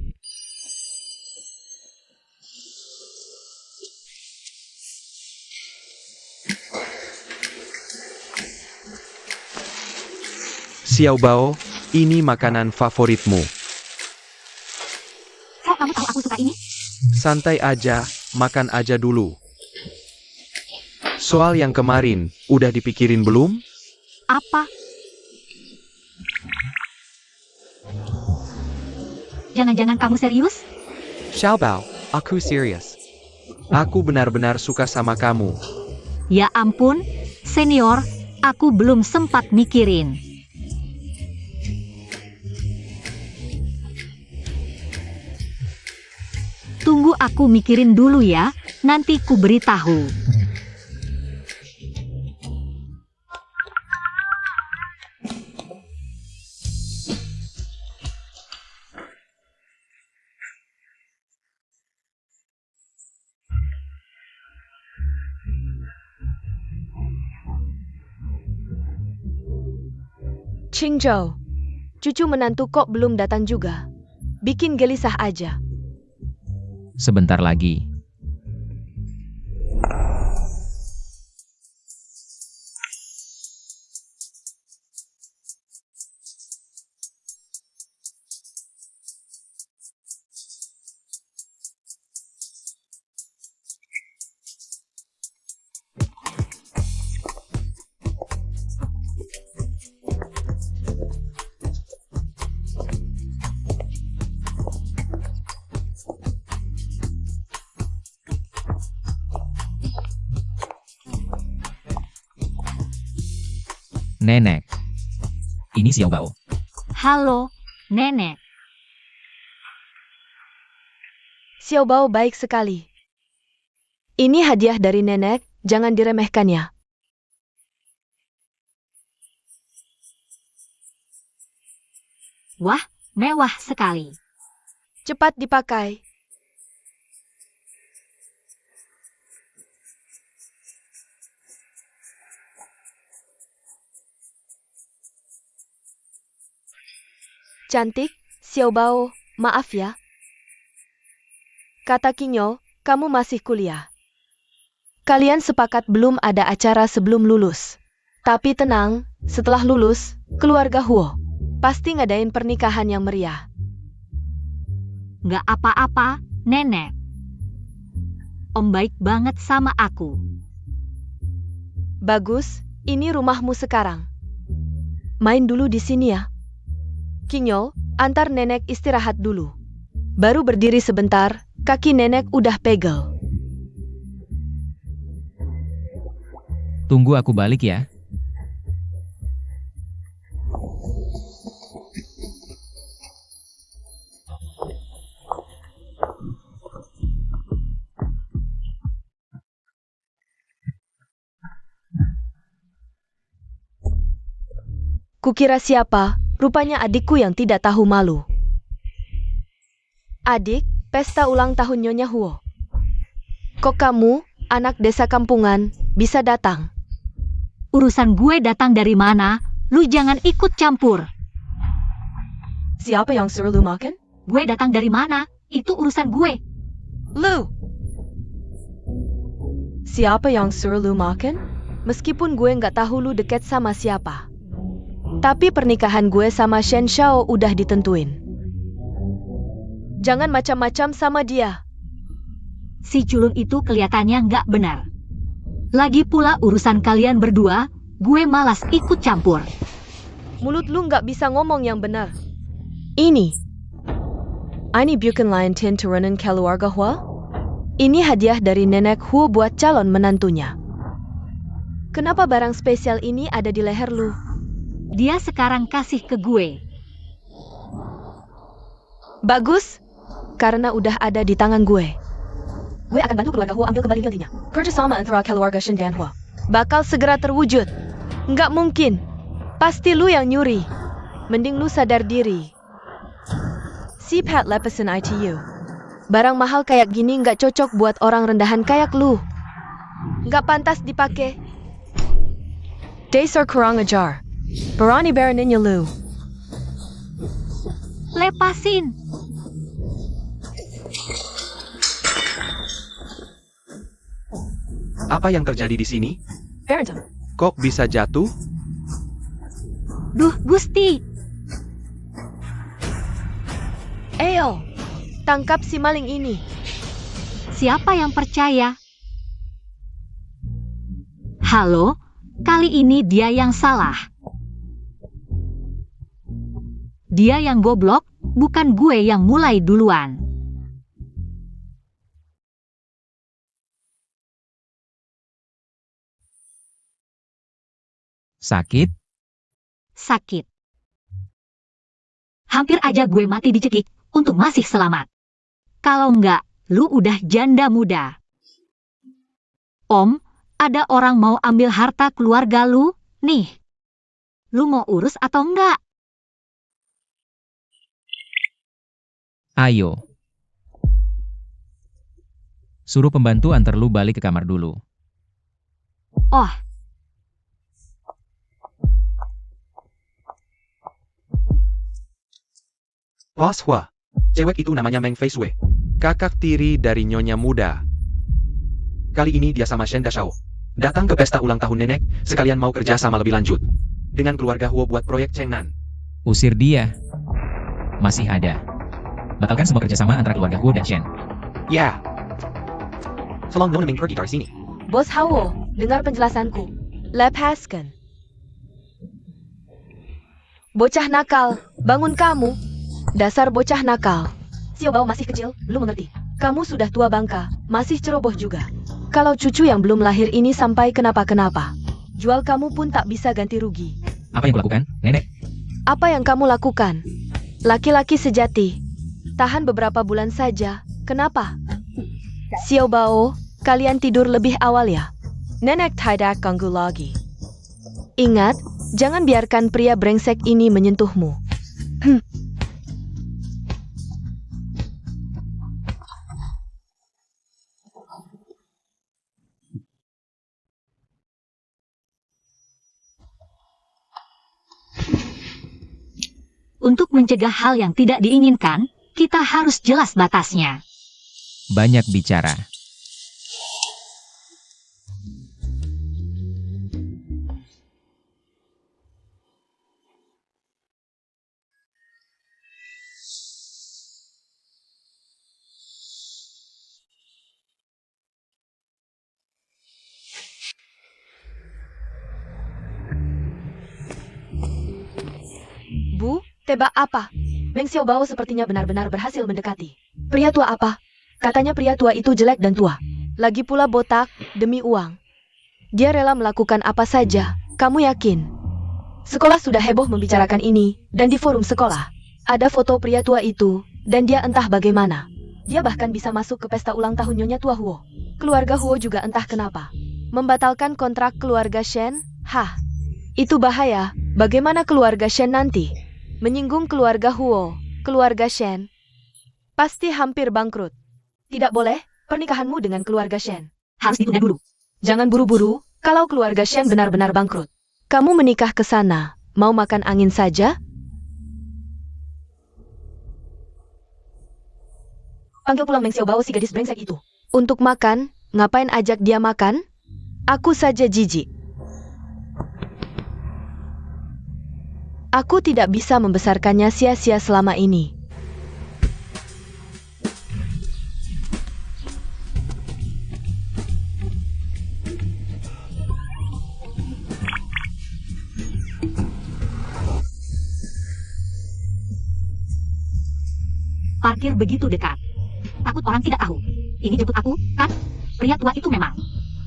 Xiao Bao, ini makanan favoritmu. Kok kamu tahu aku suka ini? Santai aja, makan aja dulu. Soal yang kemarin, udah dipikirin belum? Apa? Jangan-jangan kamu serius? Xiao Bao, aku serius. Aku benar-benar suka sama kamu. Ya ampun, senior, aku belum sempat mikirin. Tunggu aku mikirin dulu ya, nanti ku beritahu. Qingzhou, cucu menantu kok belum datang juga? Bikin gelisah aja. Sebentar lagi. Nenek. Ini Xiao Bao. Halo, Nenek. Xiao Bao baik sekali. Ini hadiah dari nenek, jangan diremehkan ya. Wah, mewah sekali. Cepat dipakai. Cantik, Xiao Bao, maaf ya. Kata Qingyo, kamu masih kuliah. Kalian sepakat belum ada acara sebelum lulus. Tapi tenang, setelah lulus, keluarga Huo pasti ngadain pernikahan yang meriah. Nggak apa-apa, Nenek. Om baik banget sama aku. Bagus, ini rumahmu sekarang. Main dulu di sini ya. Qingyo, antar nenek istirahat dulu. Baru berdiri sebentar, kaki nenek udah pegel. Tunggu aku balik ya. Kukira siapa? Rupanya adikku yang tidak tahu malu. Adik, pesta ulang tahun Nyonya Huo. Kok kamu, anak desa kampungan, bisa datang? Urusan gue datang dari mana? Lu jangan ikut campur. Siapa yang suruh lu makan? Gue datang dari mana? Itu urusan gue. Lu! Siapa yang suruh lu makan? Meskipun gue nggak tahu lu deket sama siapa. Tapi pernikahan gue sama Shen Shao udah ditentuin. Jangan macam-macam sama dia. Si culun itu kelihatannya nggak benar. Lagi pula urusan kalian berdua, gue malas ikut campur. Mulut lu nggak bisa ngomong yang benar. Ini bukan lain tin turunan keluarga Huo. Ini hadiah dari nenek Huo buat calon menantunya. Kenapa barang spesial ini ada di leher lu? Dia sekarang kasih ke gue. Bagus, karena udah ada di tangan gue. Gue akan bantu keluarga Huo ambil kembali gantinya. Kerjasama antara keluarga Shen dan Huo bakal segera terwujud. Nggak mungkin. Pasti lu yang nyuri. Mending lu sadar diri. Si Pat lepasin ITU. Barang mahal kayak gini nggak cocok buat orang rendahan kayak lu. Nggak pantas dipakai. Dasar kurang ajar. Berani beraninya lu. Lepasin. Apa yang terjadi di sini? Barrington. Kok bisa jatuh? Duh, Gusti. Ayo, tangkap si maling ini. Siapa yang percaya? Halo, kali ini dia yang salah. Dia yang goblok, bukan gue yang mulai duluan. Sakit? Sakit. Hampir aja gue mati dicekik, untung masih selamat. Kalau enggak, lu udah janda muda. Om, ada orang mau ambil harta keluarga lu, nih. Lu mau urus atau enggak? Ayo. Suruh pembantu antar lu balik ke kamar dulu. Oh, Bos Hua. Cewek itu namanya Meng Fei Sui. Kakak tiri dari Nyonya Muda. Kali ini dia sama Shen Dashao. Datang ke pesta ulang tahun nenek, sekalian mau kerja sama lebih lanjut. Dengan keluarga Huo buat proyek Chengnan. Usir dia. Masih ada. Batalkan semua kerjasama antara keluarga Huo dan Shen. Ya. Tolong Nona Ming pergi dari sini. Bos Hao, dengar penjelasanku. Lepaskan. Bocah nakal, bangun kamu. Dasar bocah nakal. Xiao Bao masih kecil, belum mengerti. Kamu sudah tua bangka, masih ceroboh juga. Kalau cucu yang belum lahir ini sampai kenapa-kenapa, jual kamu pun tak bisa ganti rugi. Apa yang kulakukan, nenek? Apa yang kamu lakukan? Laki-laki sejati. Tahan beberapa bulan saja. Kenapa? Xiao Bao, kalian tidur lebih awal ya. Nenek tidak ganggu lagi. Ingat, jangan biarkan pria brengsek ini menyentuhmu. untuk mencegah hal yang tidak diinginkan, kita harus jelas batasnya. Banyak bicara. Bu, tebak apa? Meng Xiao Bao sepertinya benar-benar berhasil mendekati. Pria tua apa? Katanya pria tua itu jelek dan tua. Lagi pula botak, demi uang. Dia rela melakukan apa saja, kamu yakin? Sekolah sudah heboh membicarakan ini, dan di forum sekolah. Ada foto pria tua itu, dan dia entah bagaimana. Dia bahkan bisa masuk ke pesta ulang tahun Nyonya Tua Huo. Keluarga Huo juga entah kenapa. Membatalkan kontrak keluarga Shen? Hah, itu bahaya. Bagaimana keluarga Shen nanti? Menyinggung keluarga Huo, keluarga Shen. Pasti hampir bangkrut. Tidak boleh, pernikahanmu dengan keluarga Shen Harus ditunda dulu. jangan buru-buru, kalau keluarga Shen benar-benar bangkrut. Kamu menikah ke sana, mau makan angin saja? Panggil pulang Meng Xiao Bao si gadis brengsek itu. Untuk makan, ngapain ajak dia makan? Aku saja jijik. Aku tidak bisa membesarkannya sia-sia selama ini. Parkir begitu dekat. Takut orang tidak tahu. Ini jemput aku, kan? Pria tua itu memang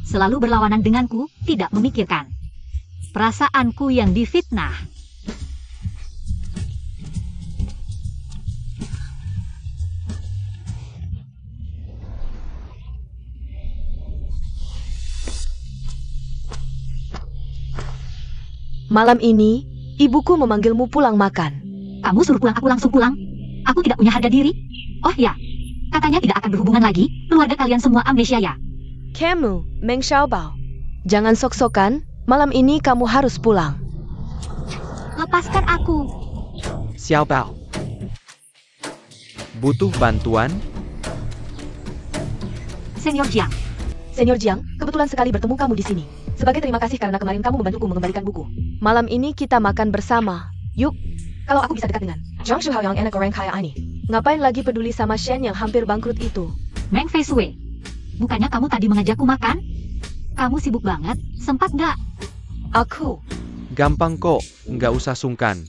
selalu berlawanan denganku, tidak memikirkan perasaanku yang difitnah. Malam ini, ibuku memanggilmu pulang makan. Kamu suruh pulang, aku langsung pulang. Aku tidak punya harga diri. Oh ya, Katanya tidak akan berhubungan lagi, keluarga kalian semua amnesia ya. Kamu, Meng Xiaobao. Jangan sok-sokan, malam ini kamu harus pulang. Lepaskan aku. Xiao Bao. Butuh bantuan? Senior Jiang. Senior Jiang, kebetulan sekali bertemu kamu di sini. Sebagai terima kasih karena kemarin kamu membantuku mengembalikan buku. Malam ini kita makan bersama. Yuk. Kalau aku bisa dekat dengan Zhang Shuhao yang enak orang kaya ini. Ngapain lagi peduli sama Shen yang hampir bangkrut itu? Meng Fei Shui. Bukannya kamu tadi mengajakku makan? Kamu sibuk banget, sempat nggak? Aku. Gampang kok, nggak usah sungkan.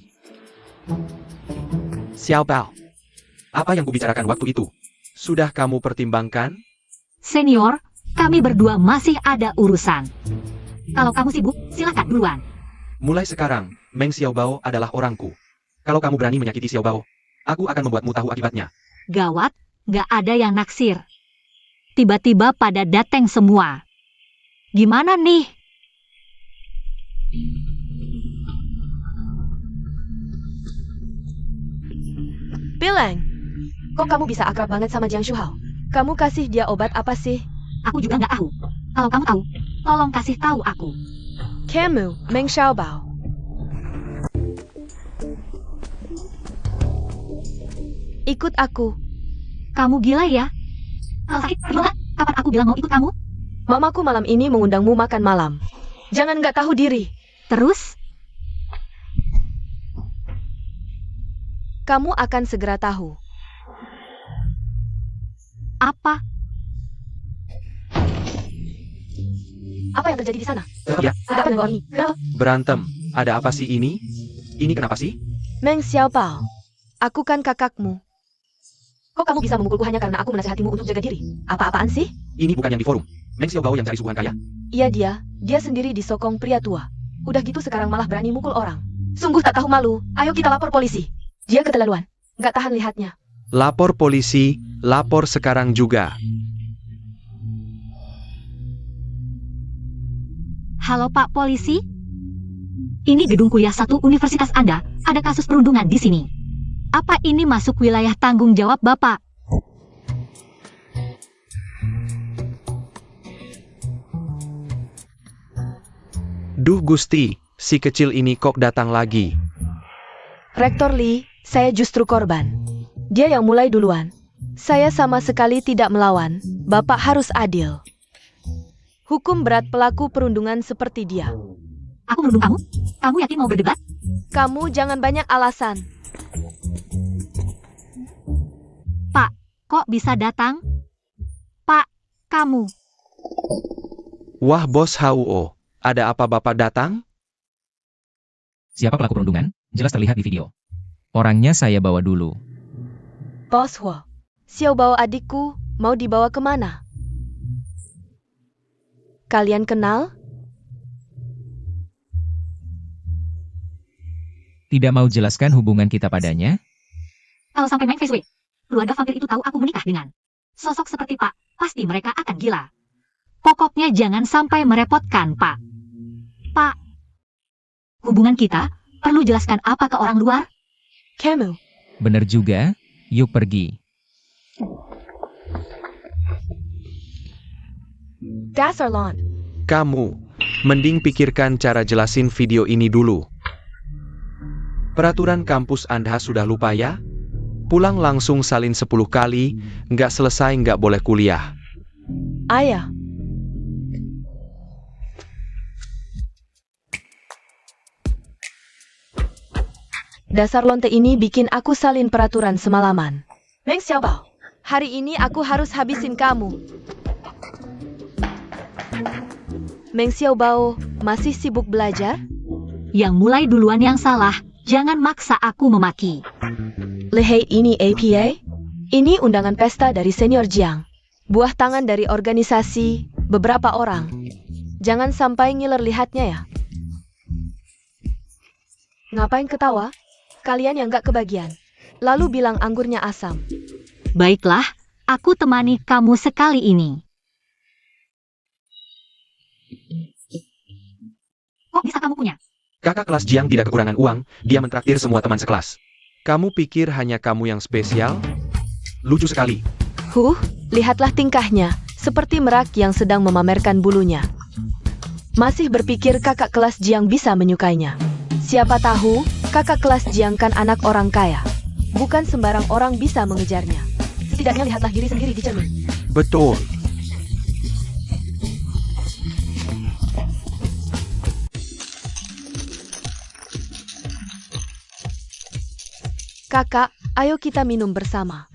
Xiao Bao. Apa yang kubicarakan waktu itu? Sudah kamu pertimbangkan? Senior, kami berdua masih ada urusan. Kalau kamu sibuk, silakan duluan. Mulai sekarang, Meng Xiaobao adalah orangku. Kalau kamu berani menyakiti Xiaobao, aku akan membuatmu tahu akibatnya. Gawat, nggak ada yang naksir. Tiba-tiba pada datang semua. Gimana nih? Bilang. Kok kamu bisa akrab banget sama Jiang Shuhao? Kamu kasih dia obat apa sih? Aku juga nggak tahu. Kalau kamu tahu, tolong kasih tahu aku. Kamu, Meng Xiaobao. Ikut aku. Kamu gila ya? Kalau sakit, gimana? Kapan aku bilang mau ikut kamu? Mamaku malam ini mengundangmu makan malam. Jangan nggak tahu diri. Terus? Kamu akan segera tahu. Apa? Apa yang terjadi di sana? Ya, Ada apa dengan orang ini? Kenapa? berantem. Ada apa sih ini? Ini kenapa sih? Meng Xiaobao. Aku kan kakakmu. Kok kamu bisa memukulku hanya karena aku menasihatimu untuk jaga diri? Apa-apaan sih? Ini bukan yang di forum. Meng Xiaobao yang cari suguhan kaya. Iya dia sendiri disokong pria tua. Udah gitu sekarang malah berani mukul orang. Sungguh tak tahu malu. Ayo kita lapor polisi. Dia keterlaluan. Nggak tahan lihatnya. Lapor polisi, lapor sekarang juga. Halo Pak Polisi? Ini gedung kuliah 1 Universitas Anda, ada kasus perundungan di sini. Apa ini masuk wilayah tanggung jawab Bapak? Duh Gusti, si kecil ini kok datang lagi. Rektor Lee, saya justru korban. Dia yang mulai duluan. Saya sama sekali tidak melawan. Bapak harus adil. Hukum berat pelaku perundungan seperti dia. Aku menundung kamu? Kamu yakin mau berdebat? Kamu jangan banyak alasan. Pak, kok bisa datang? Pak, kamu. Wah bos HUO, ada apa bapak datang? Siapa pelaku perundungan? Jelas terlihat di video. Orangnya saya bawa dulu. Bos Hua, Xiaobao adikku mau dibawa kemana? Kalian kenal? Tidak mau jelaskan hubungan kita padanya? Kalau sampai Meng Fei Shui, keluarga vampir itu tahu aku menikah dengan sosok seperti Pak, pasti mereka akan gila. Pokoknya jangan sampai merepotkan Pak. Pak, hubungan kita perlu jelaskan apa ke orang luar? Kamu. Bener juga, yuk pergi. Dasar Lon. Kamu, mending pikirkan cara jelasin video ini dulu. Peraturan kampus Anda sudah lupa ya? Pulang langsung salin 10 kali, nggak selesai nggak boleh kuliah. Ayah. Dasar lonte ini bikin aku salin peraturan semalaman. Meng Xiaobao, hari ini aku harus habisin kamu. Meng Xiaobao, masih sibuk belajar? Yang mulai duluan yang salah, jangan maksa aku memaki. Lehei ini APA? Ini undangan pesta dari senior Jiang. Buah tangan dari organisasi, beberapa orang. Jangan sampai ngiler lihatnya ya. Ngapain ketawa? Kalian yang gak kebagian. Lalu bilang anggurnya asam. Baiklah, aku temani kamu sekali ini. Kok bisa kamu punya? Kakak kelas Jiang tidak kekurangan uang, dia mentraktir semua teman sekelas. Kamu pikir hanya kamu yang spesial? Lucu sekali. Lihatlah tingkahnya, seperti merak yang sedang memamerkan bulunya. Masih berpikir kakak kelas Jiang bisa menyukainya. Siapa tahu, kakak kelas Jiang kan anak orang kaya. Bukan sembarang orang bisa mengejarnya. Setidaknya lihatlah diri sendiri di cermin. Betul. Kakak, ayo kita minum bersama.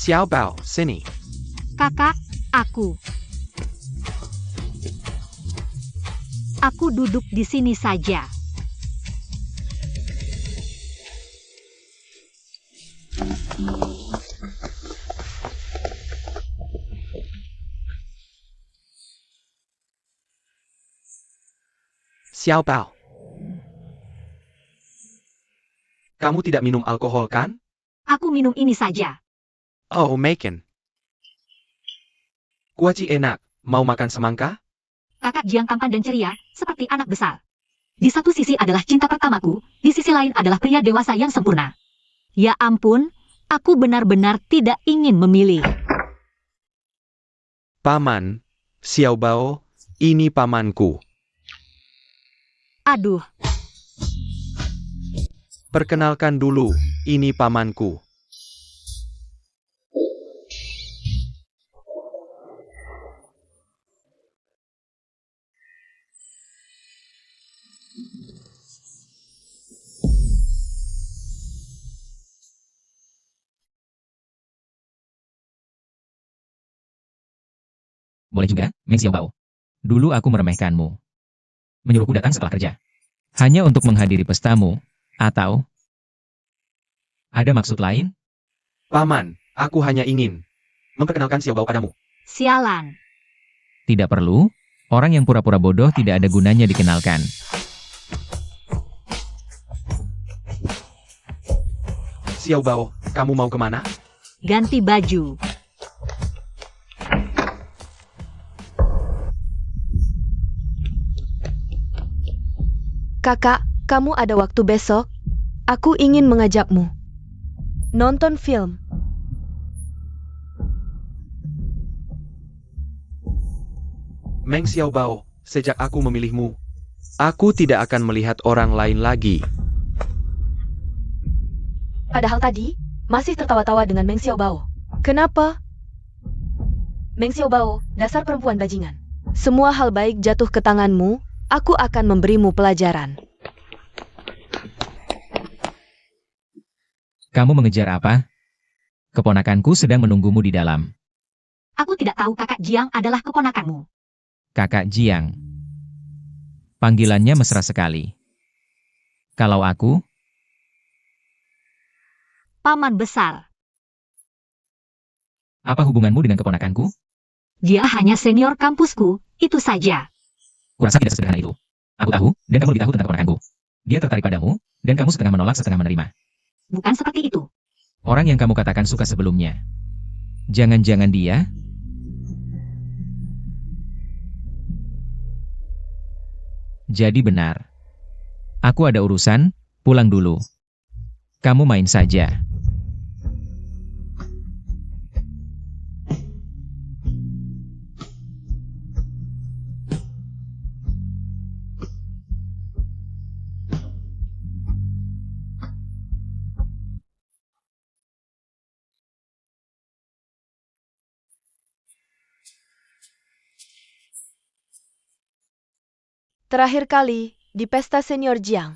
Xiao Bao, sini. Kakak, aku. Aku duduk di sini saja. Xiao Bao. Kamu tidak minum alkohol kan? Aku minum ini saja. Oh, Maken. Kuaci enak. Mau makan semangka? Kakak Jiang tampan dan ceria, seperti anak besar. Di satu sisi adalah cinta pertamaku, di sisi lain adalah pria dewasa yang sempurna. Ya ampun, aku benar-benar tidak ingin memilih. Paman, Xiao Bao, ini pamanku. Aduh, Perkenalkan dulu, ini pamanku. Boleh juga, Meng Xiaobao. Dulu aku meremehkanmu. Menyuruhku datang setelah kerja. Hanya untuk menghadiri pestamu, atau ada maksud lain? Paman, aku hanya ingin memperkenalkan Xiao Bao padamu. sialan. Tidak perlu, orang yang pura-pura bodoh tidak ada gunanya dikenalkan. Xiao Bao, kamu mau kemana? Ganti baju. Kakak, kamu ada waktu besok? Aku ingin mengajakmu nonton film. Meng Xiao Bao, sejak aku memilihmu, aku tidak akan melihat orang lain lagi. Padahal tadi, masih tertawa-tawa dengan Meng Xiaobao. Kenapa? Meng Xiaobao, dasar perempuan bajingan. Semua hal baik jatuh ke tanganmu, aku akan memberimu pelajaran. Kamu mengejar apa? Keponakanku sedang menunggumu di dalam. Aku tidak tahu kakak Jiang adalah keponakanmu. Kakak Jiang. Panggilannya mesra sekali. Kalau aku, Paman besar. apa hubunganmu dengan keponakanku? Dia hanya senior kampusku, itu saja. Kurasa tidak sesederhana itu. Aku tahu, dan kamu lebih tahu tentang keponakanku. Dia tertarik padamu, dan kamu setengah menolak setengah menerima. Bukan seperti itu. Orang yang kamu katakan suka sebelumnya. Jangan-jangan dia? Jadi benar. Aku ada urusan, pulang dulu. Kamu main saja. Terakhir kali, di pesta senior Jiang.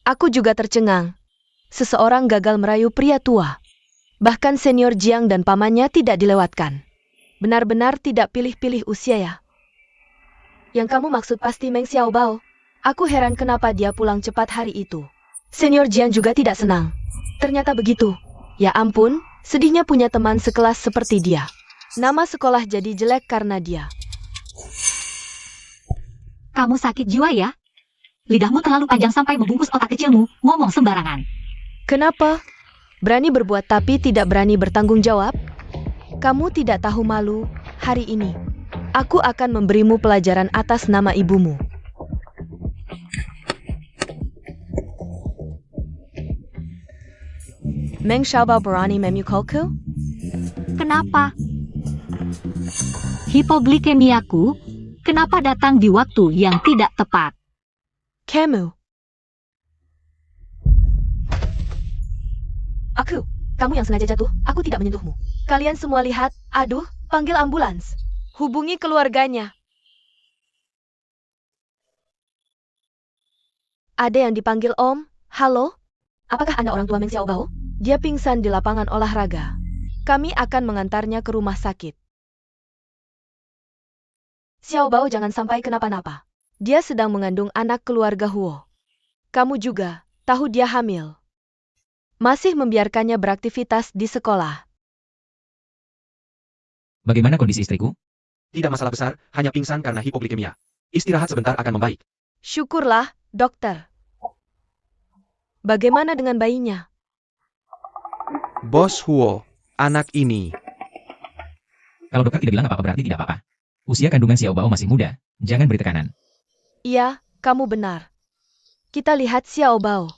Aku juga tercengang. Seseorang gagal merayu pria tua. Bahkan senior Jiang dan pamannya tidak dilewatkan. Benar-benar tidak pilih-pilih usia ya. Yang kamu maksud pasti Meng Xiaobao. Aku heran kenapa dia pulang cepat hari itu. Senior Jiang juga tidak senang. Ternyata begitu. Ya ampun, sedihnya punya teman sekelas seperti dia. Nama sekolah jadi jelek karena dia. Kamu sakit jiwa ya? Lidahmu terlalu panjang sampai membungkus otak kecilmu, ngomong sembarangan. Kenapa? Berani berbuat tapi tidak berani bertanggung jawab? Kamu tidak tahu malu, hari ini. Aku akan memberimu pelajaran atas nama ibumu. Meng Xiaobao berani memukulku? Kenapa? Hipoglikemiaku, kenapa datang di waktu yang tidak tepat? Kamu. Kamu yang sengaja jatuh, aku tidak menyentuhmu. Kalian semua lihat, aduh, panggil ambulans. Hubungi keluarganya. Ada yang dipanggil Om, halo? Apakah Anda orang tua Meng Xiaobao? Dia pingsan di lapangan olahraga. Kami akan mengantarnya ke rumah sakit. Xiaobao jangan sampai kenapa-napa. Dia sedang mengandung anak keluarga Huo. Kamu juga, tahu dia hamil. Masih membiarkannya beraktivitas di sekolah. Bagaimana kondisi istriku? Tidak masalah besar, hanya pingsan karena hipoglikemia. Istirahat sebentar akan membaik. Syukurlah, dokter. Bagaimana dengan bayinya? Bos Huo, anak ini. Kalau dokter tidak bilang apa-apa berarti tidak apa-apa. Usia kandungan Xiaobao masih muda, jangan beri tekanan. Iya, kamu benar. Kita lihat Xiaobao.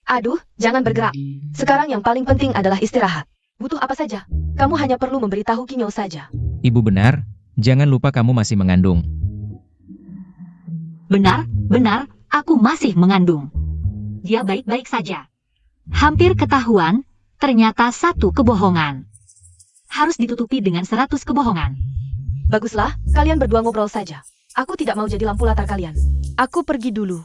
Aduh, jangan bergerak. Sekarang yang paling penting adalah istirahat. Butuh apa saja? Kamu hanya perlu memberitahu Kinyo saja. Ibu benar, jangan lupa kamu masih mengandung. Benar, aku masih mengandung. Dia baik-baik saja. Hampir ketahuan, ternyata satu kebohongan. Harus ditutupi dengan 100 kebohongan. Baguslah, kalian berdua ngobrol saja. Aku tidak mau jadi lampu latar kalian. Aku pergi dulu.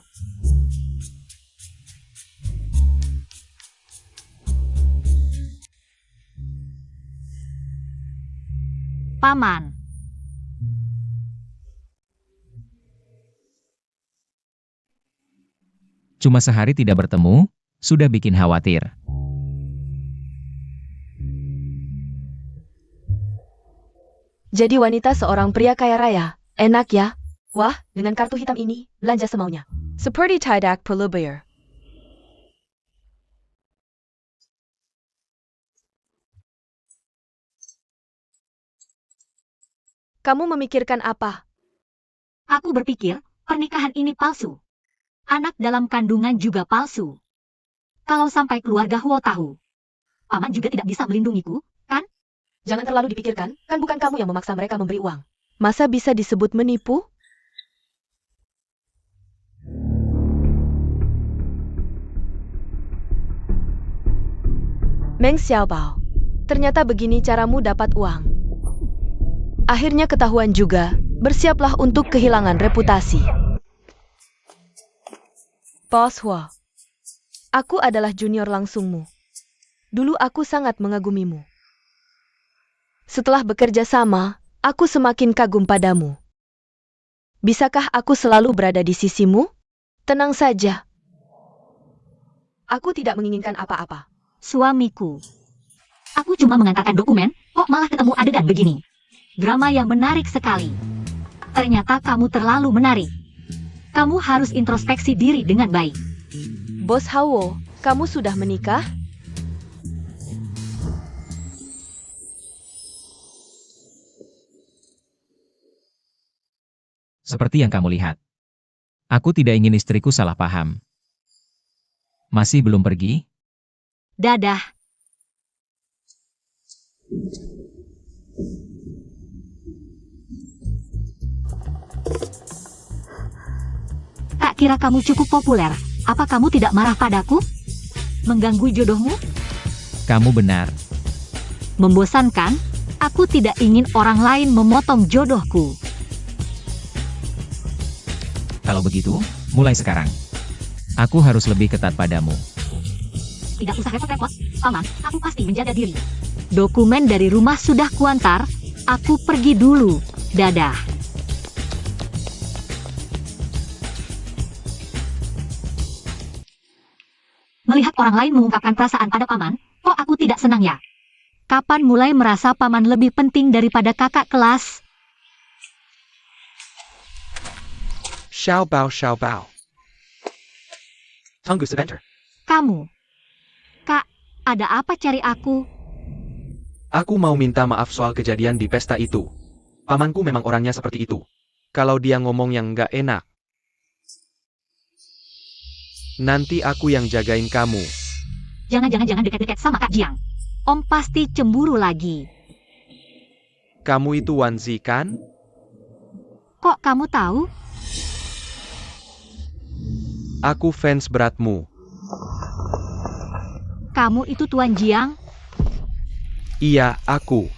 Paman. Cuma sehari tidak bertemu, sudah bikin khawatir. Jadi wanita seorang pria kaya raya. Enak ya? Wah, dengan kartu hitam ini, belanja semaunya. Seperti tidak perlu bayar. Kamu memikirkan apa? Aku berpikir, pernikahan ini palsu. Anak dalam kandungan juga palsu. Kalau sampai keluarga Huo tahu, paman juga tidak bisa melindungiku, kan? Jangan terlalu dipikirkan, kan bukan kamu yang memaksa mereka memberi uang. Masa bisa disebut menipu? Meng Xiaobao, ternyata begini caramu dapat uang. Akhirnya ketahuan juga, bersiaplah untuk kehilangan reputasi. Bos Huo, aku adalah junior langsungmu. Dulu aku sangat mengagumimu. Setelah bekerja sama, aku semakin kagum padamu. Bisakah aku selalu berada di sisimu? Tenang saja. Aku tidak menginginkan apa-apa. Suamiku. Aku cuma mengantarkan dokumen, kok malah ketemu adegan begini. Drama yang menarik sekali. Ternyata kamu terlalu menarik. Kamu harus introspeksi diri dengan baik. Bos Huo, kamu sudah menikah? Seperti yang kamu lihat. Aku tidak ingin istriku salah paham. Masih belum pergi? Dadah. Tak kira kamu cukup populer. Apa kamu tidak marah padaku? Mengganggu jodohmu? Kamu benar. Membosankan? Aku tidak ingin orang lain memotong jodohku. Kalau begitu, mulai sekarang. Aku harus lebih ketat padamu. Tidak usah repot-repot, Paman, aku pasti menjaga diri. Dokumen dari rumah sudah kuantar, aku pergi dulu. Dadah. Melihat orang lain mengungkapkan perasaan pada Paman, kok aku tidak senang ya? Kapan mulai merasa Paman lebih penting daripada kakak kelas? Xiaobao. Tunggu sebentar. Kamu. Ada apa cari aku? Aku mau minta maaf soal kejadian di pesta itu. Pamanku memang orangnya seperti itu. Kalau dia ngomong yang nggak enak, nanti aku yang jagain kamu. Jangan dekat-dekat sama Kak Jiang. Om pasti cemburu lagi. Kamu itu Wanzi kan? Kok kamu tahu? Aku fans beratmu. Kamu itu Tuan Jiang? Iya, aku.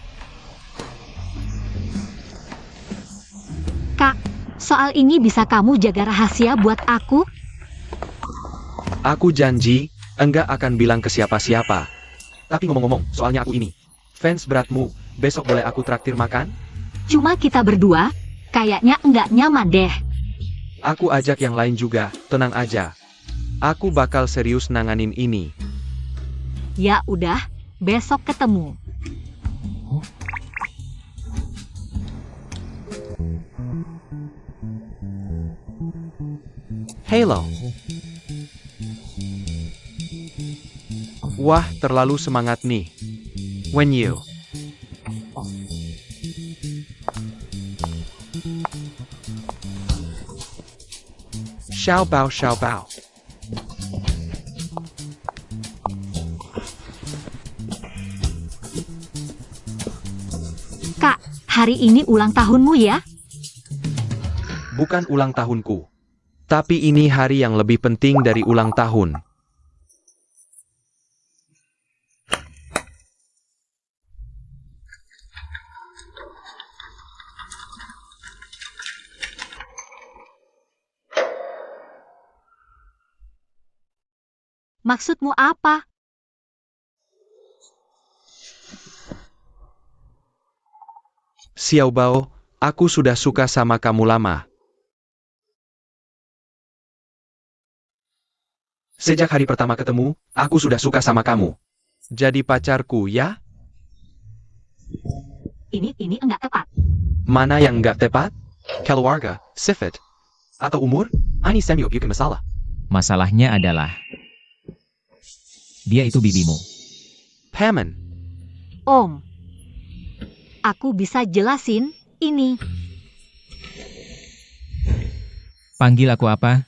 Kak, soal ini bisa kamu jaga rahasia buat aku? Aku janji, enggak akan bilang ke siapa-siapa. Tapi ngomong-ngomong, soalnya aku ini fans beratmu, besok boleh aku traktir makan? Cuma kita berdua, kayaknya enggak nyaman deh. Aku ajak yang lain juga, tenang aja. Aku bakal serius nanganin ini. Ya udah, besok ketemu. Halo. Wah, terlalu semangat nih. When you. Xiao bao, xiao bao. Kak, hari ini ulang tahunmu ya? Bukan ulang tahunku. Tapi ini hari yang lebih penting dari ulang tahun. Maksudmu apa? Xiao Bao, aku sudah suka sama kamu lama. Sejak hari pertama ketemu, aku sudah suka sama kamu. Jadi pacarku ya? Ini enggak tepat. Mana yang nggak tepat? Keluarga, sifat, atau umur? Ini semyok bikin masalah. Masalahnya adalah dia itu bibimu. Paman, Om, aku bisa jelasin ini. Panggil aku apa?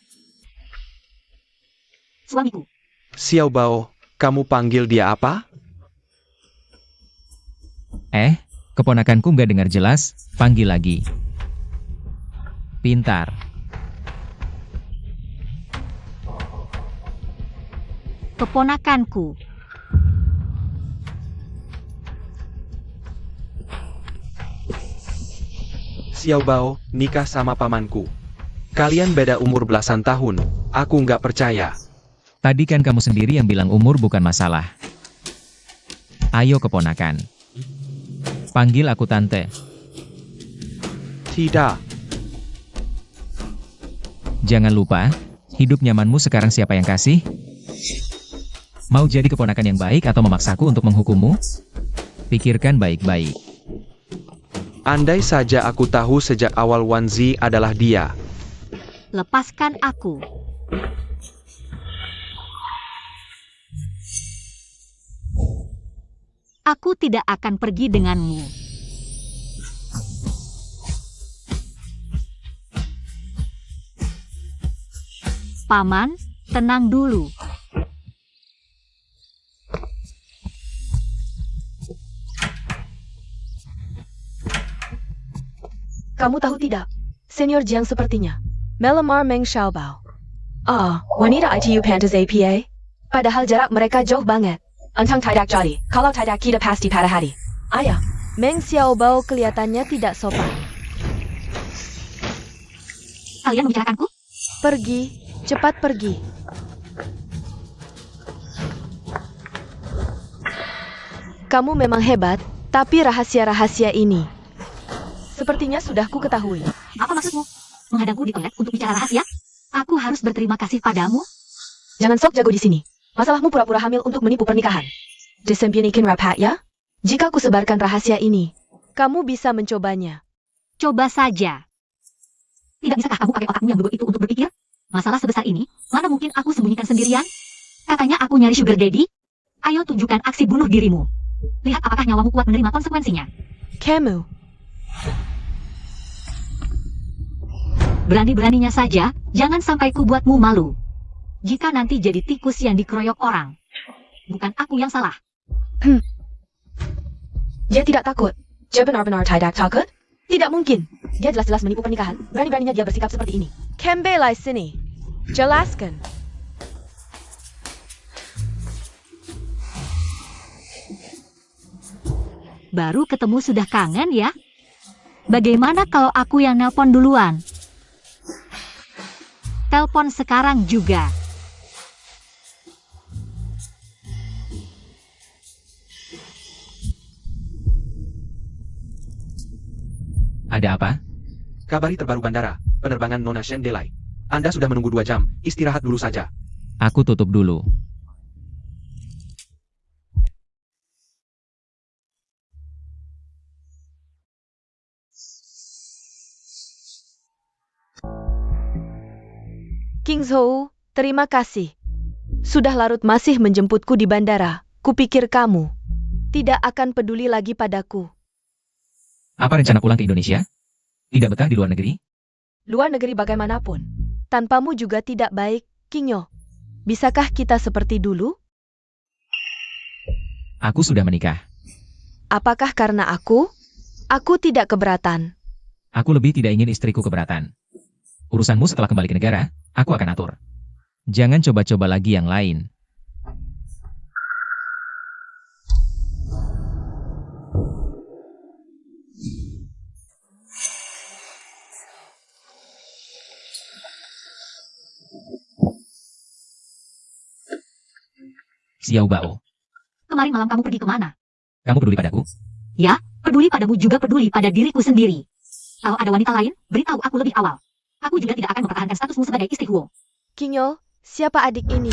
Suamiku. Xiao Bao, kamu panggil dia apa? Keponakanku nggak dengar jelas, panggil lagi. Pintar. Keponakanku. Xiao Bao, nikah sama pamanku. Kalian beda umur belasan tahun, aku nggak percaya. Tadi kan kamu sendiri yang bilang umur bukan masalah. Ayo keponakan. Panggil aku tante. Tidak, Jangan lupa, hidup nyamanmu sekarang siapa yang kasih? Mau jadi keponakan yang baik atau memaksaku untuk menghukummu? Pikirkan baik-baik. andai saja aku tahu sejak awal Wanzi adalah dia. Lepaskan aku. Aku tidak akan pergi denganmu. Paman, tenang dulu. Kamu tahu tidak? Senior Jiang sepertinya. Melamar Meng Xiaobao. Wanita ITU pantas APA? Padahal jarak mereka jauh banget. Antang tidak jadi, kalau tidak kita pasti pada hari. Ayah, Meng Xiaobao kelihatannya tidak sopan. Kalian membicarakanku? Pergi, cepat pergi. Kamu memang hebat, tapi rahasia-rahasia ini sepertinya sudah ku ketahui. Apa maksudmu? Menghadangku di toilet untuk bicara rahasia? Aku harus berterima kasih padamu? Jangan sok jago di sini. Masalahmu pura-pura hamil untuk menipu pernikahan. Disembunyikan rapat ya? Jika ku sebarkan rahasia ini, kamu bisa mencobanya. Coba saja. Tidak bisakah kamu pakai otakmu yang bego itu untuk berpikir? Masalah sebesar ini, mana mungkin aku sembunyikan sendirian? Katanya aku nyari sugar daddy? Ayo tunjukkan aksi bunuh dirimu. Lihat apakah nyawamu kuat menerima konsekuensinya. Kamu, Berani-beraninya saja, jangan sampai kubuatmu malu. Jika nanti jadi tikus yang dikeroyok orang, bukan aku yang salah. dia tidak takut. Dia benar-benar tidak takut? Tidak mungkin. Dia jelas-jelas menipu pernikahan. Berani-beraninya dia bersikap seperti ini. Kembali sini. Jelaskan. Baru ketemu sudah kangen ya? Bagaimana kalau aku yang nelpon duluan? Telepon sekarang juga. Ada apa? Kabari terbaru bandara, penerbangan Nona Shendelai. Anda sudah menunggu 2 jam, istirahat dulu saja. Aku tutup dulu. King Zhou, terima kasih. Sudah larut masih menjemputku di bandara. Kupikir kamu tidak akan peduli lagi padaku. Apa rencana pulang ke Indonesia? Tidak betah di luar negeri? Luar negeri bagaimanapun. Tanpamu juga tidak baik, King Yo. Bisakah kita seperti dulu? Aku sudah menikah. Apakah karena aku? Aku tidak keberatan. Aku lebih tidak ingin istriku keberatan. Urusanmu setelah kembali ke negara, aku akan atur. Jangan coba-coba lagi yang lain. Xiao Bao, Kemarin malam kamu pergi kemana? kamu peduli padaku? Ya, peduli padamu juga peduli pada diriku sendiri. Kalau ada wanita lain, beritahu aku lebih awal. Aku juga tidak akan mempertahankan statusmu sebagai istri Huo. King Yo, siapa adik ini?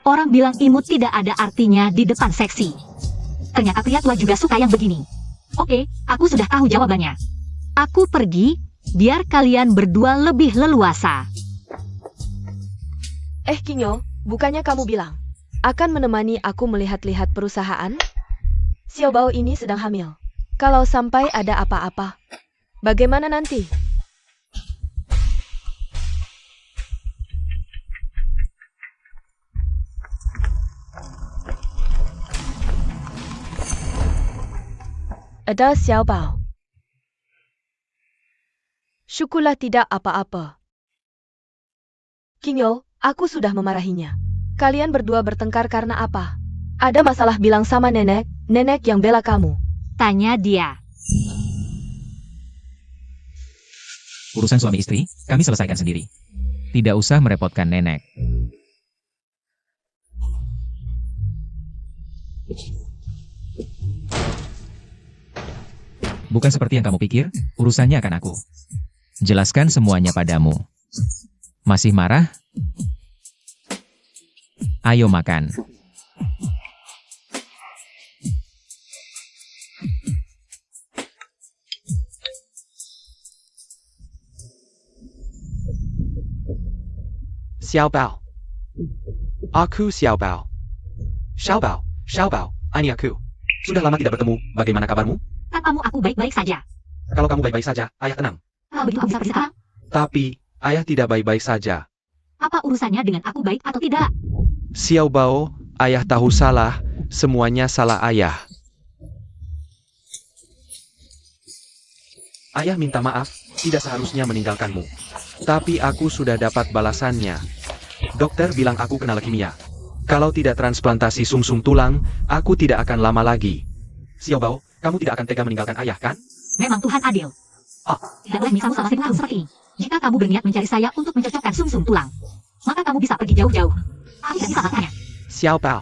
Orang bilang imut tidak ada artinya di depan seksi. Ternyata pria tua juga suka yang begini. Oke, aku sudah tahu jawabannya. Aku pergi, biar kalian berdua lebih leluasa. King Yo, bukannya kamu bilang akan menemani aku melihat-lihat perusahaan? Xiao Bao ini sedang hamil. Kalau sampai ada apa-apa, bagaimana nanti? Ada Xiao Bao. Syukurlah tidak apa-apa. King Yo, aku sudah memarahinya. Kalian berdua bertengkar karena apa? Ada masalah bilang sama nenek, nenek yang bela kamu. Tanya dia. Urusan suami istri, kami selesaikan sendiri. Tidak usah merepotkan nenek. Bukan seperti yang kamu pikir, urusannya akan aku. Jelaskan semuanya padamu. Masih marah? Ayo makan. Xiao Bao. Aku Xiao Bao. Xiao Bao, ini aku. Sudah lama tidak bertemu, bagaimana kabarmu? Tanpamu aku baik-baik saja. Kalau kamu baik-baik saja, ayah tenang. Kalau begitu aku bisa pergi sekarang. Tapi, ayah tidak baik-baik saja. Apa urusannya dengan aku baik atau tidak? Xiao Bao, ayah tahu salah, semuanya salah ayah. Ayah minta maaf, tidak seharusnya meninggalkanmu. Tapi aku sudah dapat balasannya. Dokter bilang aku kena leukemia. Kalau tidak transplantasi sumsum tulang, aku tidak akan lama lagi. Xiao Bao, kamu tidak akan tega meninggalkan ayah, kan? Memang Tuhan adil. Tidak boleh misalmu sama sibuk kamu seperti ini. Jika kamu berniat mencari saya untuk mencocokkan sumsum tulang, maka kamu bisa pergi jauh-jauh. Aku tidak bisa makanya. Xiao Bao.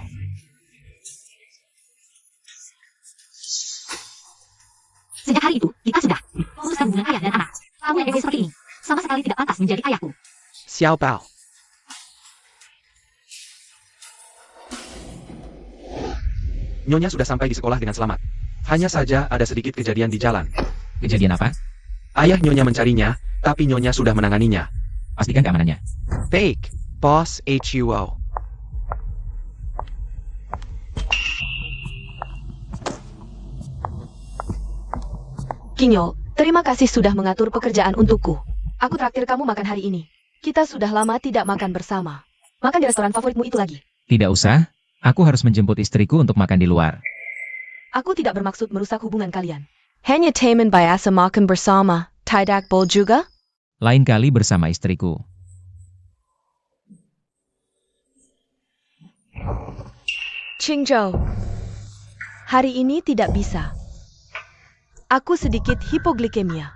Sejak hari itu, kita sudah memutuskan hubungan ayah dan anak. Kamu yang egois seperti ini, sama sekali tidak pantas menjadi ayahku. Xiao Bao. Nyonya sudah sampai di sekolah dengan selamat. Hanya saja ada sedikit kejadian di jalan. Kejadian apa? Ayah Nyonya mencarinya, tapi Nyonya sudah menanganinya. Pastikan keamanannya. Fake, Boss HUO. Kinyo, terima kasih sudah mengatur pekerjaan untukku. Aku traktir kamu makan hari ini. Kita sudah lama tidak makan bersama. Makan di restoran favoritmu itu lagi. Tidak usah, aku harus menjemput istriku untuk makan di luar. Aku tidak bermaksud merusak hubungan kalian. Hanya teman biasa makan bersama, tidak boleh juga? Lain kali bersama istriku. Qingzhou, hari ini tidak bisa. Aku sedikit hipoglikemia.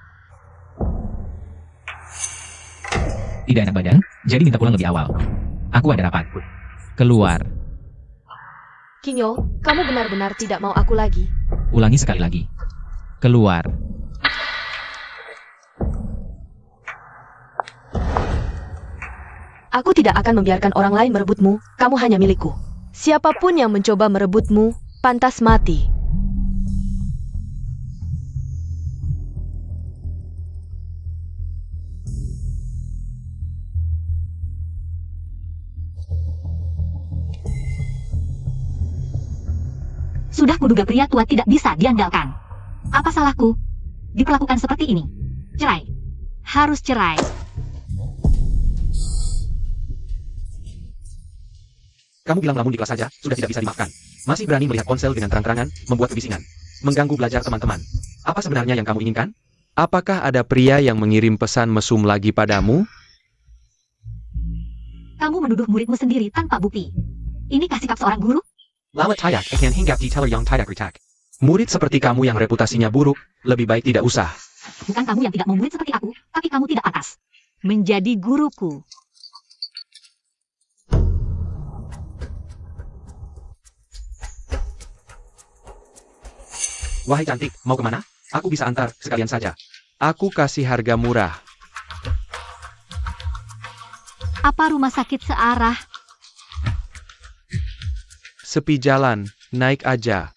Tidak enak badan, jadi minta pulang lebih awal. Aku ada rapat. Keluar. Kinyo, kamu benar-benar tidak mau aku lagi. Ulangi sekali lagi. Keluar. Aku tidak akan membiarkan orang lain merebutmu, kamu hanya milikku. Siapapun yang mencoba merebutmu, pantas mati. Sudah kuduga pria tua tidak bisa diandalkan. Apa salahku? Diperlakukan seperti ini. Cerai. Harus cerai. Kamu bilang lamun di kelas saja, sudah tidak bisa dimaafkan. Masih berani melihat ponsel dengan terang-terangan, membuat kebisingan. Mengganggu belajar teman-teman. Apa sebenarnya yang kamu inginkan? Apakah ada pria yang mengirim pesan mesum lagi padamu? Kamu menuduh muridmu sendiri tanpa bukti. Inikah sikap seorang guru? Lawat tayak akan hinggap di teller yang tidak retak. Murid seperti kamu yang reputasinya buruk, lebih baik tidak usah. Bukan kamu yang tidak mau murid seperti aku, tapi kamu tidak pantas menjadi guruku. Wahai cantik, mau kemana? Aku bisa antar, sekalian saja. Aku kasih harga murah. Apa rumah sakit searah? Sepi jalan, naik aja.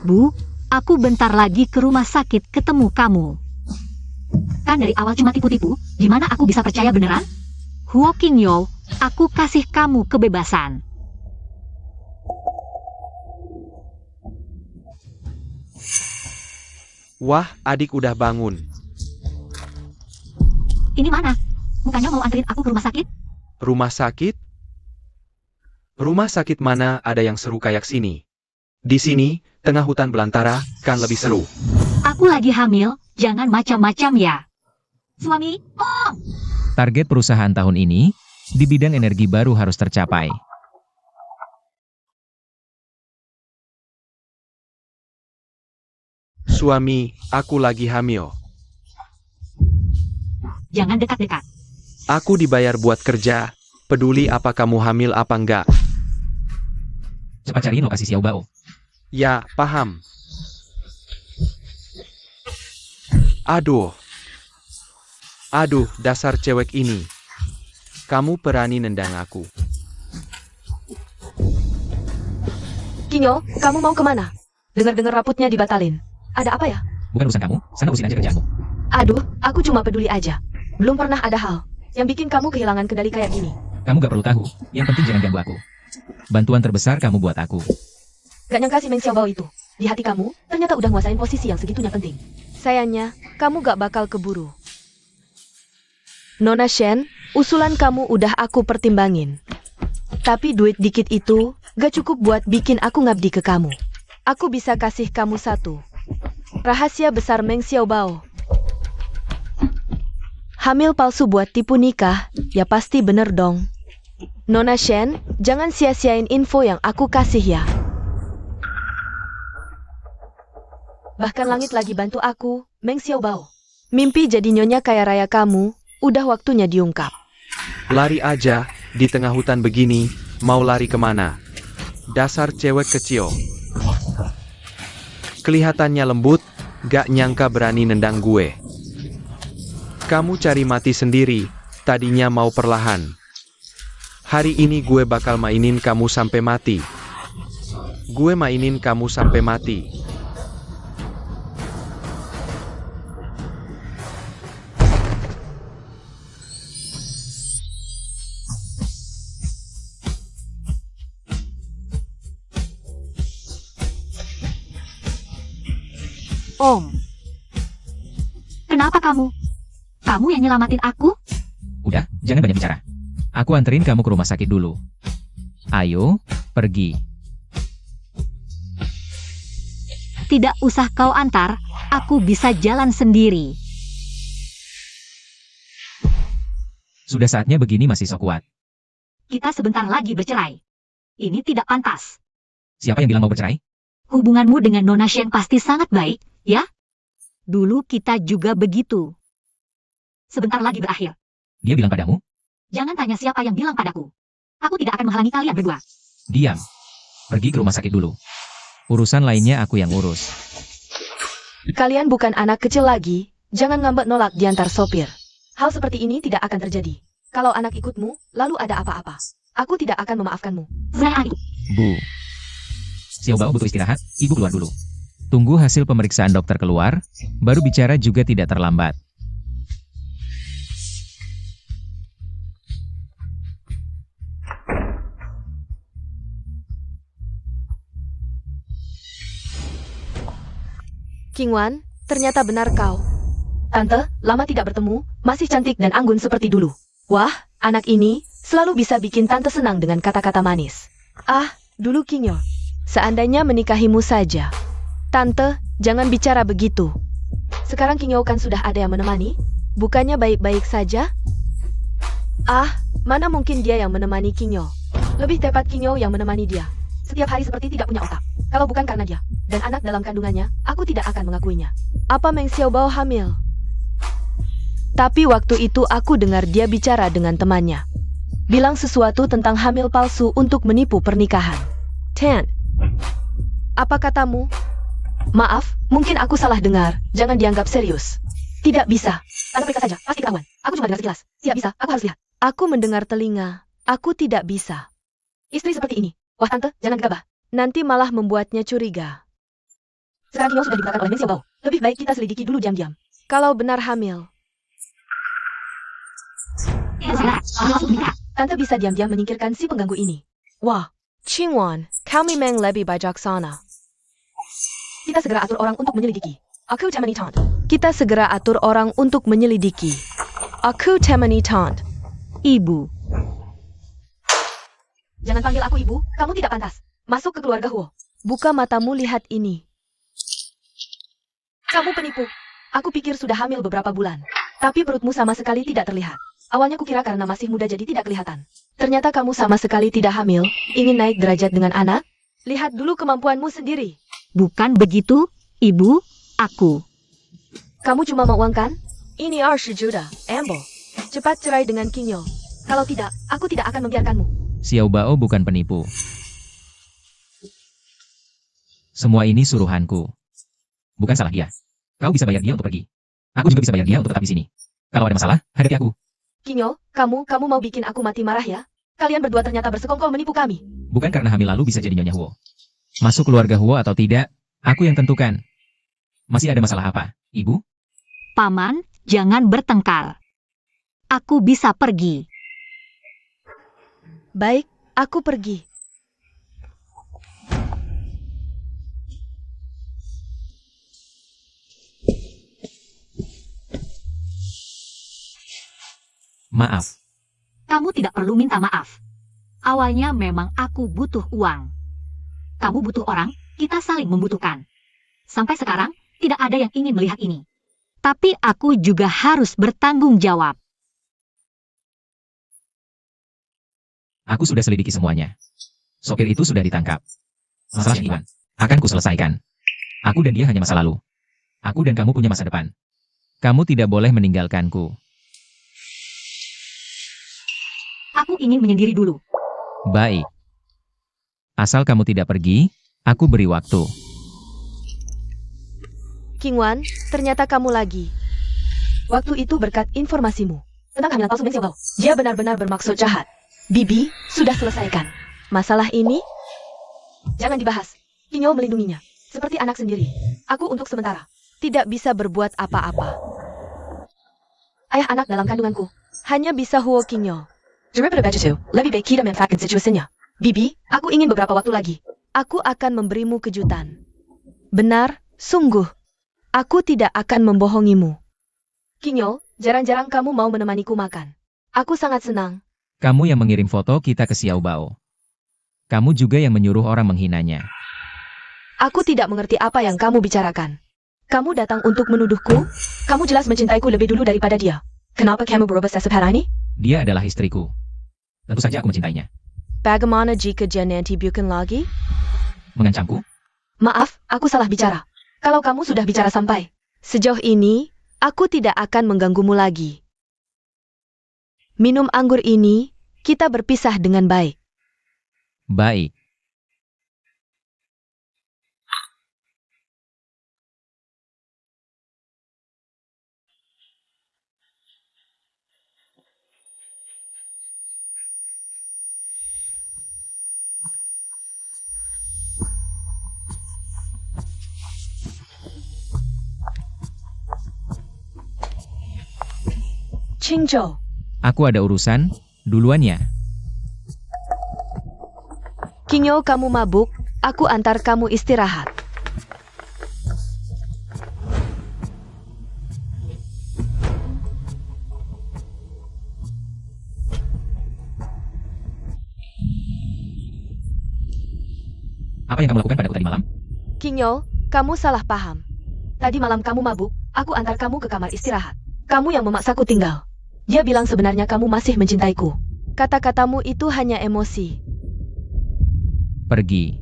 Bu, aku bentar lagi ke rumah sakit ketemu kamu. Kan dari awal cuma tipu-tipu, gimana aku bisa percaya beneran? Huo Qingyo, aku kasih kamu kebebasan. Wah, adik udah bangun. Ini mana? Bukannya mau anterin aku ke rumah sakit? Rumah sakit? Rumah sakit mana ada yang seru kayak sini? Di sini, tengah hutan belantara, kan lebih seru. Aku lagi hamil, jangan macam-macam ya. Suami, oh! Target perusahaan tahun ini, di bidang energi baru harus tercapai. Suami, aku lagi hamil. Jangan dekat-dekat. Aku dibayar buat kerja. Peduli apa kamu hamil apa enggak? Cepat cariin lokasi Xiao Bao. Ya, paham. Aduh. Aduh, dasar cewek ini. Kamu berani nendang aku. Kinyo, kamu mau kemana? Dengar-dengar rapotnya dibatalin. Ada apa ya? Bukan urusan kamu, sana urusin aja kerjaanmu. Aduh, aku cuma peduli aja. Belum pernah ada hal yang bikin kamu kehilangan kendali kayak gini. Kamu gak perlu tahu, yang penting jangan ganggu aku. Bantuan terbesar kamu buat aku. Gak nyangka si Meng Xiaobao itu, di hati kamu, ternyata udah nguasain posisi yang segitunya penting. Sayangnya, kamu gak bakal keburu. Nona Shen, usulan kamu udah aku pertimbangin. Tapi duit dikit itu, gak cukup buat bikin aku ngabdi ke kamu. Aku bisa kasih kamu satu. Rahasia besar Meng Xiaobao. Hamil palsu buat tipu nikah, ya pasti bener dong. Nona Shen, jangan sia-siain info yang aku kasih ya. Bahkan langit lagi bantu aku, Meng Xiaobao. Mimpi jadi nyonya kaya raya kamu, udah waktunya diungkap. Lari aja, di tengah hutan begini, mau lari kemana? Dasar cewek kecil. Kelihatannya lembut, gak nyangka berani nendang gue. Kamu cari mati sendiri, tadinya mau perlahan. Hari ini gue bakal mainin kamu sampai mati. Gue mainin kamu sampai mati. Om. Kenapa kamu? Kamu yang nyelamatin aku? Udah, jangan banyak bicara. Aku anterin kamu ke rumah sakit dulu. Ayo, pergi. Tidak usah kau antar, aku bisa jalan sendiri. Sudah saatnya begini masih sok kuat. Kita sebentar lagi bercerai. Ini tidak pantas. Siapa yang bilang mau bercerai? Hubunganmu dengan Nona Shen pasti sangat baik, ya? Dulu kita juga begitu. Sebentar lagi berakhir. Dia bilang padamu? Jangan tanya siapa yang bilang padaku. Aku tidak akan menghalangi kalian berdua. Diam. Pergi ke rumah sakit dulu. Urusan lainnya aku yang urus. Kalian bukan anak kecil lagi, jangan ngambek nolak diantar sopir. Hal seperti ini tidak akan terjadi. Kalau anak ikutmu, lalu ada apa-apa. Aku tidak akan memaafkanmu. Bu. Xiaobao butuh istirahat, ibu keluar dulu. Tunggu hasil pemeriksaan dokter keluar, baru bicara juga tidak terlambat. King Wan, ternyata benar kau. Tante, lama tidak bertemu, masih cantik dan anggun seperti dulu. Wah, anak ini selalu bisa bikin tante senang dengan kata-kata manis. Ah, dulu Kingyo. Seandainya menikahimu saja. Tante, jangan bicara begitu. Sekarang Kingyo kan sudah ada yang menemani, bukannya baik-baik saja? Ah, mana mungkin dia yang menemani Kingyo. Lebih tepat Kingyo yang menemani dia. Setiap hari seperti tidak punya otak. Kalau bukan karena dia dan anak dalam kandungannya, aku tidak akan mengakuinya. Apa Meng Xiaobao hamil? Tapi waktu itu aku dengar dia bicara dengan temannya. Bilang sesuatu tentang hamil palsu untuk menipu pernikahan. Tan, apa katamu? Maaf, mungkin aku salah dengar. Jangan dianggap serius. Tidak bisa. Tante periksa saja, pasti ketahuan. Aku cuma dengar sekilas. Tidak bisa, aku harus lihat. Aku mendengar telinga. Aku tidak bisa. Istri seperti ini. Wah tante, jangan gegabah. Nanti malah membuatnya curiga. Sekarang Kingyo sudah dibelakang oleh Meng Xiaobao. Lebih baik kita selidiki dulu diam-diam. Kalau benar hamil, tante bisa diam-diam menyingkirkan si pengganggu ini. Wah, Qingwan, kami Meng lebih bijaksana. Kita segera atur orang untuk menyelidiki. Aku temani tante. Kita segera atur orang untuk menyelidiki. Aku temani tante. Ibu. Jangan panggil aku ibu, kamu tidak pantas. Masuk ke keluarga Huo. Buka matamu lihat ini. Kamu penipu. Aku pikir sudah hamil beberapa bulan. Tapi perutmu sama sekali tidak terlihat. Awalnya kukira karena masih muda jadi tidak kelihatan. Ternyata kamu sama sekali tidak hamil. Ingin naik derajat dengan anak? Lihat dulu kemampuanmu sendiri. Bukan begitu, Ibu. Aku. Kamu cuma mau uang kan? Ini 20 juta, Ambo. Cepat cerai dengan Kingyo. Kalau tidak, aku tidak akan membiarkanmu. Xiaobao bukan penipu. Semua ini suruhanku. Bukan salah dia. Kau bisa bayar dia untuk pergi. Aku juga bisa bayar dia untuk tetap di sini. Kalau ada masalah, hadapi aku. Kingyo, kamu mau bikin aku mati marah ya? Kalian berdua ternyata bersekongkol menipu kami. Bukan karena hamil lalu bisa jadi Nyonya Huo. Masuk keluarga Huo atau tidak, aku yang tentukan. Masih ada masalah apa, Ibu? Paman, jangan bertengkar. Aku bisa pergi. Baik, aku pergi. Maaf. Kamu tidak perlu minta maaf. Awalnya memang aku butuh uang. Kamu butuh orang, kita saling membutuhkan. Sampai sekarang, tidak ada yang ingin melihat ini. Tapi aku juga harus bertanggung jawab. Aku sudah selidiki semuanya. Sopir itu sudah ditangkap. Masalah Iwan akan kuselesaikan. Aku dan dia hanya masa lalu. Aku dan kamu punya masa depan. Kamu tidak boleh meninggalkanku. Aku ingin menyendiri dulu. Baik. Asal kamu tidak pergi, aku beri waktu. King Wan, ternyata kamu lagi. Waktu itu berkat informasimu tentang kehamilan palsu Meng Xiaobao, dia benar-benar bermaksud jahat. Bibi, sudah selesaikan. Masalah ini jangan dibahas. King Yo melindunginya seperti anak sendiri. Aku untuk sementara tidak bisa berbuat apa-apa. Ayah anak dalam kandunganku hanya bisa Huo King Yo. Daripada begitu, lebih baik kita memanfaatkan situasinya. Bibi, aku ingin beberapa waktu lagi. Aku akan memberimu kejutan. Benar, sungguh. Aku tidak akan membohongimu. King Yo, jarang-jarang kamu mau menemaniku makan. Aku sangat senang. Kamu yang mengirim foto kita ke Xiaobao. Kamu juga yang menyuruh orang menghinanya. Aku tidak mengerti apa yang kamu bicarakan. Kamu datang untuk menuduhku? Kamu jelas mencintaiku lebih dulu daripada dia. Kenapa kamu berubah sesep hari ini? Dia adalah istriku. Tentu saja aku mencintainya. Bagaimana jika dia nanti bukan lagi? Mengancamku? Maaf, aku salah bicara. Kalau kamu sudah bicara sampai sejauh ini, aku tidak akan mengganggumu lagi. Minum anggur ini, kita berpisah dengan baik. Baik. Qingzhou, Aku ada urusan, duluan ya. King Yo kamu mabuk, aku antar kamu istirahat. Apa yang kamu lakukan padaku tadi malam? King Yo, kamu salah paham. Tadi malam kamu mabuk, aku antar kamu ke kamar istirahat. Kamu yang memaksaku tinggal. Dia bilang sebenarnya kamu masih mencintaiku. Kata-katamu itu hanya emosi. Pergi.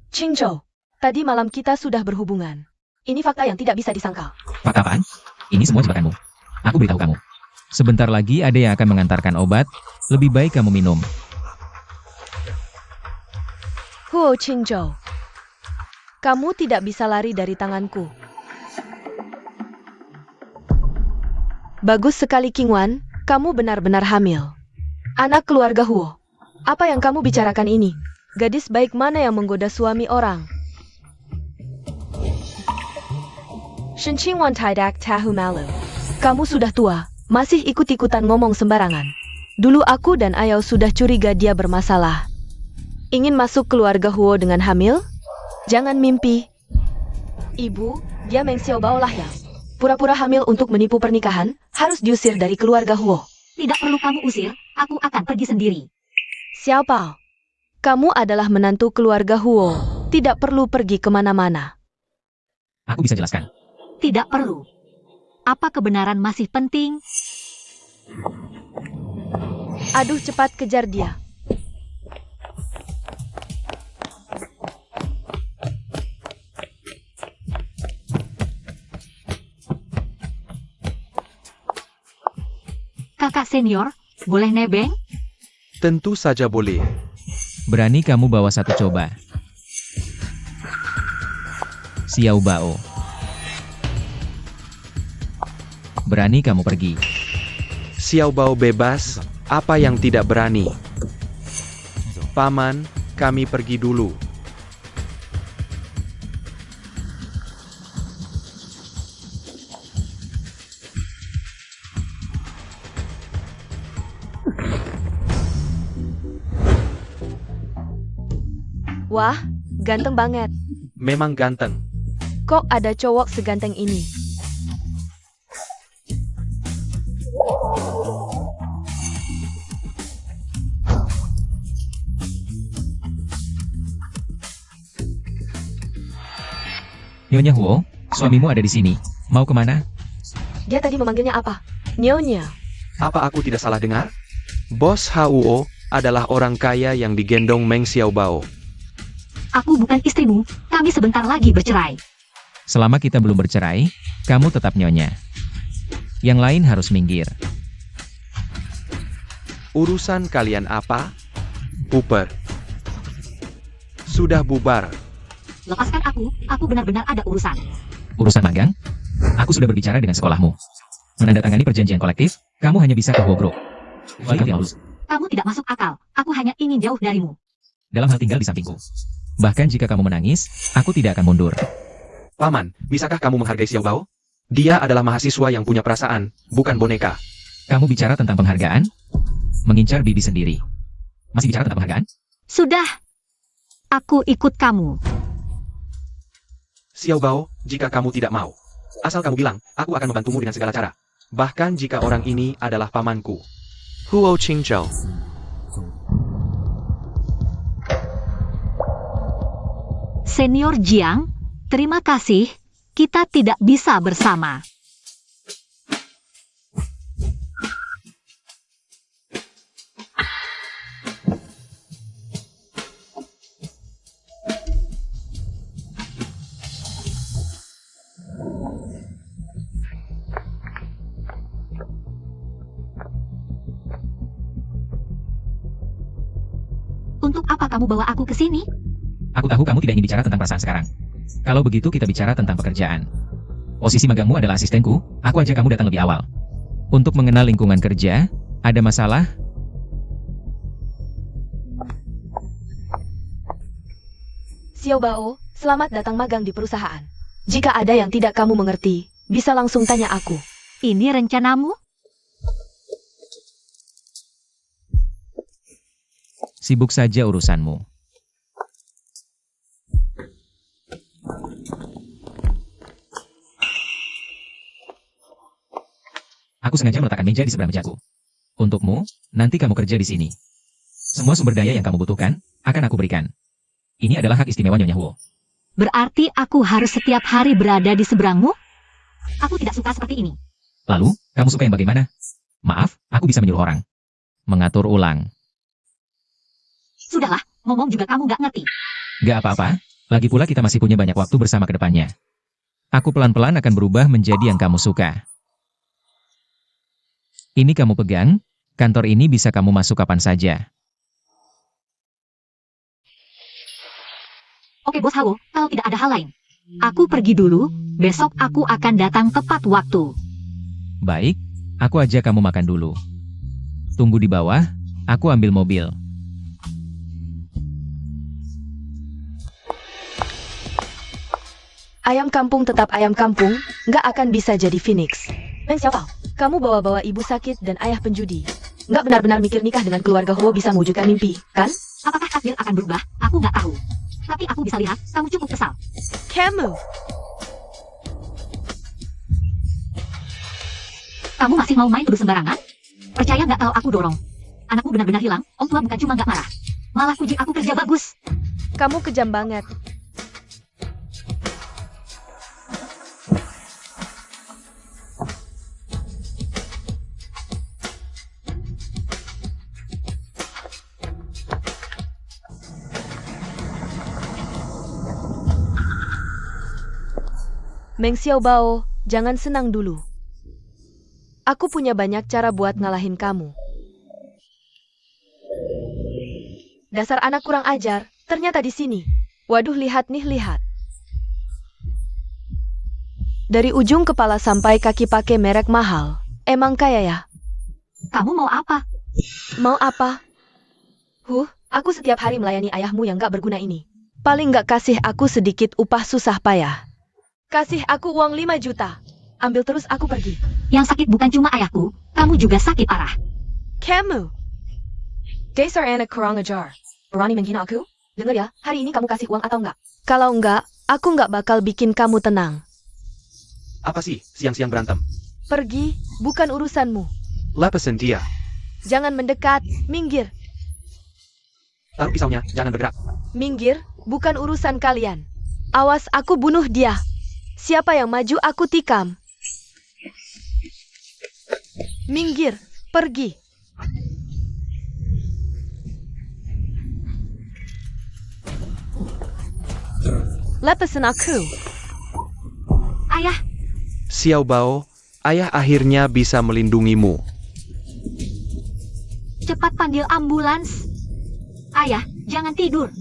Qingzhou, tadi malam kita sudah berhubungan. Ini fakta yang tidak bisa disangkal. Fakta apaan? Ini semua jebakanmu. Aku beritahu kamu. Sebentar lagi ada yang akan mengantarkan obat. Lebih baik kamu minum. Huo Qingzhou, kamu tidak bisa lari dari tanganku. Bagus sekali King Wan, kamu benar-benar hamil. Anak keluarga Huo. Apa yang kamu bicarakan ini? Gadis baik mana yang menggoda suami orang? Shenqing Wan tidak tahu malu. Kamu sudah tua, masih ikut-ikutan ngomong sembarangan. Dulu aku dan Ayau sudah curiga dia bermasalah. Ingin masuk keluarga Huo dengan hamil? Jangan mimpi. Ibu, dia Meng Xiaobao lah ya. Pura-pura hamil untuk menipu pernikahan, harus diusir dari keluarga Huo. Tidak perlu kamu usir, aku akan pergi sendiri. Siapa? Kamu adalah menantu keluarga Huo, tidak perlu pergi kemana-mana. Aku bisa jelaskan. Tidak perlu. Apa kebenaran masih penting? Aduh, cepat kejar dia. Kakak senior, boleh nebeng? Tentu saja boleh. Berani kamu bawa satu coba. Xiaobao. Berani kamu pergi. Xiaobao bebas, apa yang tidak berani? Paman, kami pergi dulu. Wah, ganteng banget. Memang ganteng. Kok ada cowok seganteng ini? Nyonya Huo, suamimu ada di sini. Mau kemana? Dia tadi memanggilnya apa? Nyonya. Apa aku tidak salah dengar? Bos Huo adalah orang kaya yang digendong Meng Xiaobao. Aku bukan istrimu, kami sebentar lagi bercerai. Selama kita belum bercerai, kamu tetap nyonya. Yang lain harus minggir. Urusan kalian apa? Bubar. Sudah bubar. Lepaskan aku benar-benar ada urusan. Urusan magang? Aku sudah berbicara dengan sekolahmu. Menandatangani perjanjian kolektif, kamu hanya bisa ke Huo Group. Kamu tidak masuk akal, aku hanya ingin jauh darimu. Dalam hal tinggal di sampingku. Bahkan jika kamu menangis, aku tidak akan mundur. Paman, bisakah kamu menghargai Xiao Bao? Dia adalah mahasiswa yang punya perasaan, bukan boneka. Kamu bicara tentang penghargaan? Mengincar bibi sendiri. Masih bicara tentang penghargaan? Sudah. Aku ikut kamu. Xiao Bao, jika kamu tidak mau, asal kamu bilang, aku akan membantumu dengan segala cara. Bahkan jika orang ini adalah pamanku. Huo Qingzhou. Senior Jiang, terima kasih. Kita tidak bisa bersama. Untuk apa kamu bawa aku ke sini? Aku tahu kamu tidak ingin bicara tentang perasaan sekarang. Kalau begitu kita bicara tentang pekerjaan. Posisi magangmu adalah asistenku, aku ajak kamu datang lebih awal. Untuk mengenal lingkungan kerja, ada masalah? Xiao Bao, selamat datang magang di perusahaan. Jika ada yang tidak kamu mengerti, bisa langsung tanya aku. Ini rencanamu? Sibuk saja urusanmu. Aku sengaja meletakkan meja di sebelah mejaku. Untukmu, nanti kamu kerja di sini. Semua sumber daya yang kamu butuhkan, akan aku berikan. Ini adalah hak istimewa Nyonya Huo. Berarti aku harus setiap hari berada di seberangmu? Aku tidak suka seperti ini. Lalu, kamu suka yang bagaimana? Maaf, aku bisa menyuruh orang. Mengatur ulang. Sudahlah, ngomong juga kamu gak ngerti. Gak apa-apa, lagi pula kita masih punya banyak waktu bersama ke depannya. Aku pelan-pelan akan berubah menjadi yang kamu suka. Ini kamu pegang, kantor ini bisa kamu masuk kapan saja. Oke Bos Hao, kalau tidak ada hal lain. Aku pergi dulu, besok aku akan datang tepat waktu. Baik, aku ajak kamu makan dulu. Tunggu di bawah, aku ambil mobil. Ayam kampung tetap ayam kampung, nggak akan bisa jadi phoenix. Meng Xiaofao, kamu bawa-bawa ibu sakit dan ayah penjudi. Nggak benar-benar mikir nikah dengan keluarga Huo bisa mewujudkan mimpi, kan? Apakah takdir akan berubah? Aku nggak tahu. Tapi aku bisa lihat, kamu cukup kesal. Kamu, Kamu masih mau main tuduh sembarangan? Percaya nggak kalau aku dorong? Anakmu benar-benar hilang, Om Tua bukan cuma nggak marah. Malah puji aku kerja bagus. kamu kejam banget. Meng Xiaobao, jangan senang dulu. Aku punya banyak cara buat ngalahin kamu. Dasar anak kurang ajar, ternyata di sini. Waduh, lihat nih, lihat. Dari ujung kepala sampai kaki pakai merek mahal. Emang kaya ya? Kamu mau apa? Mau apa? Aku setiap hari melayani ayahmu yang gak berguna ini. Paling gak kasih aku sedikit upah susah payah. Kasih aku uang 5 juta. Ambil terus aku pergi. Yang sakit bukan cuma ayahku, kamu juga sakit parah. Kamu. Dasar anak kurang ajar. Berani menghina aku? Dengar ya, hari ini kamu kasih uang atau enggak? Kalau enggak, aku enggak bakal bikin kamu tenang. Apa sih, siang-siang berantem? Pergi, bukan urusanmu. Lepasin dia. Jangan mendekat, minggir. Taruh pisaunya, jangan bergerak. Minggir, bukan urusan kalian. Awas aku bunuh dia. Siapa yang maju aku tikam. Minggir, pergi. Lepasin aku. Ayah, Xiao Bao, ayah akhirnya bisa melindungimu. cepat panggil ambulans. Ayah, jangan tidur.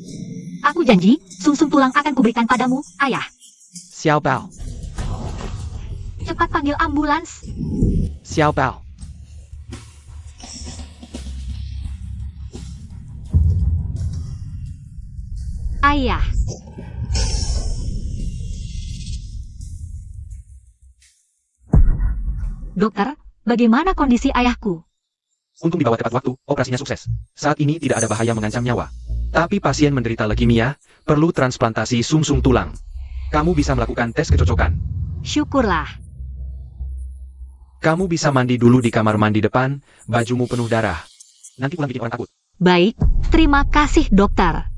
Aku janji, sumsum tulang akan kuberikan padamu, ayah. Xiao Bao. Cepat panggil ambulans. Xiao Bao. Ayah. Dokter, bagaimana kondisi ayahku? Untung dibawa tepat waktu, operasinya sukses. Saat ini tidak ada bahaya mengancam nyawa. Tapi pasien menderita leukemia, perlu transplantasi sumsum tulang. Kamu bisa melakukan tes kecocokan. Syukurlah. Kamu bisa mandi dulu di kamar mandi depan, bajumu penuh darah. Nanti pulang bikin orang takut. Baik, terima kasih dokter.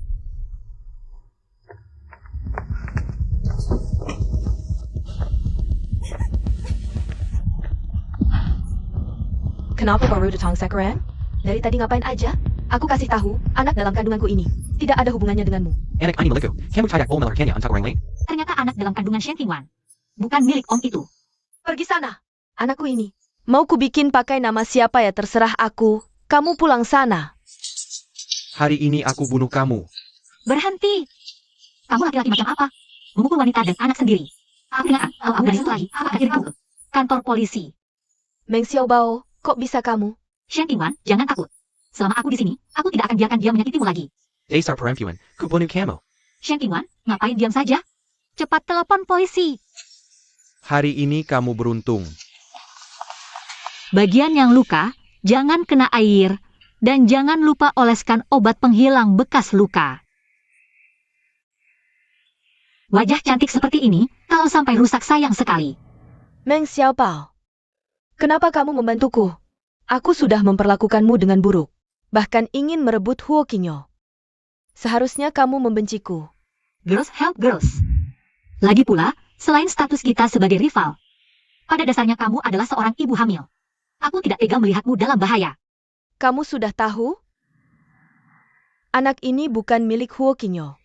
Kenapa baru datang Sakaran? Dari tadi ngapain aja? Aku kasih tahu, anak dalam kandunganku ini tidak ada hubungannya denganmu. Anak ani maliku, kamu tidak boleh melarkannya antak orang lain. Ternyata anak dalam kandungan Shen Qingwan. Bukan milik om itu. Pergi sana, anakku ini. Mau ku bikin pakai nama siapa ya terserah aku. Kamu pulang sana. Hari ini aku bunuh kamu. Berhenti. Kamu laki-laki macam apa? Memukul wanita dan anak sendiri. Aku ingat, kalau dari itu lagi, aku akan kirim ke kantor polisi. Meng Xiaobao, kok bisa kamu? Shen Qingwan, jangan takut. Selama aku di sini, aku tidak akan biarkan dia menyakitimu lagi. Dasar perempuan, ku bunuh kamu. Shen Qingwan, ngapain diam saja? Cepat telepon polisi. Hari ini kamu beruntung. Bagian yang luka, jangan kena air, dan jangan lupa oleskan obat penghilang bekas luka. Wajah cantik seperti ini, kalau sampai rusak sayang sekali. Meng Xiaobao, kenapa kamu membantuku? Aku sudah memperlakukanmu dengan buruk, bahkan ingin merebut Huo Qingyo. Seharusnya kamu membenciku. Girls help girls. Lagi pula, selain status kita sebagai rival, pada dasarnya kamu adalah seorang ibu hamil. Aku tidak tega melihatmu dalam bahaya. Kamu sudah tahu? Anak ini bukan milik Huo Qingyo.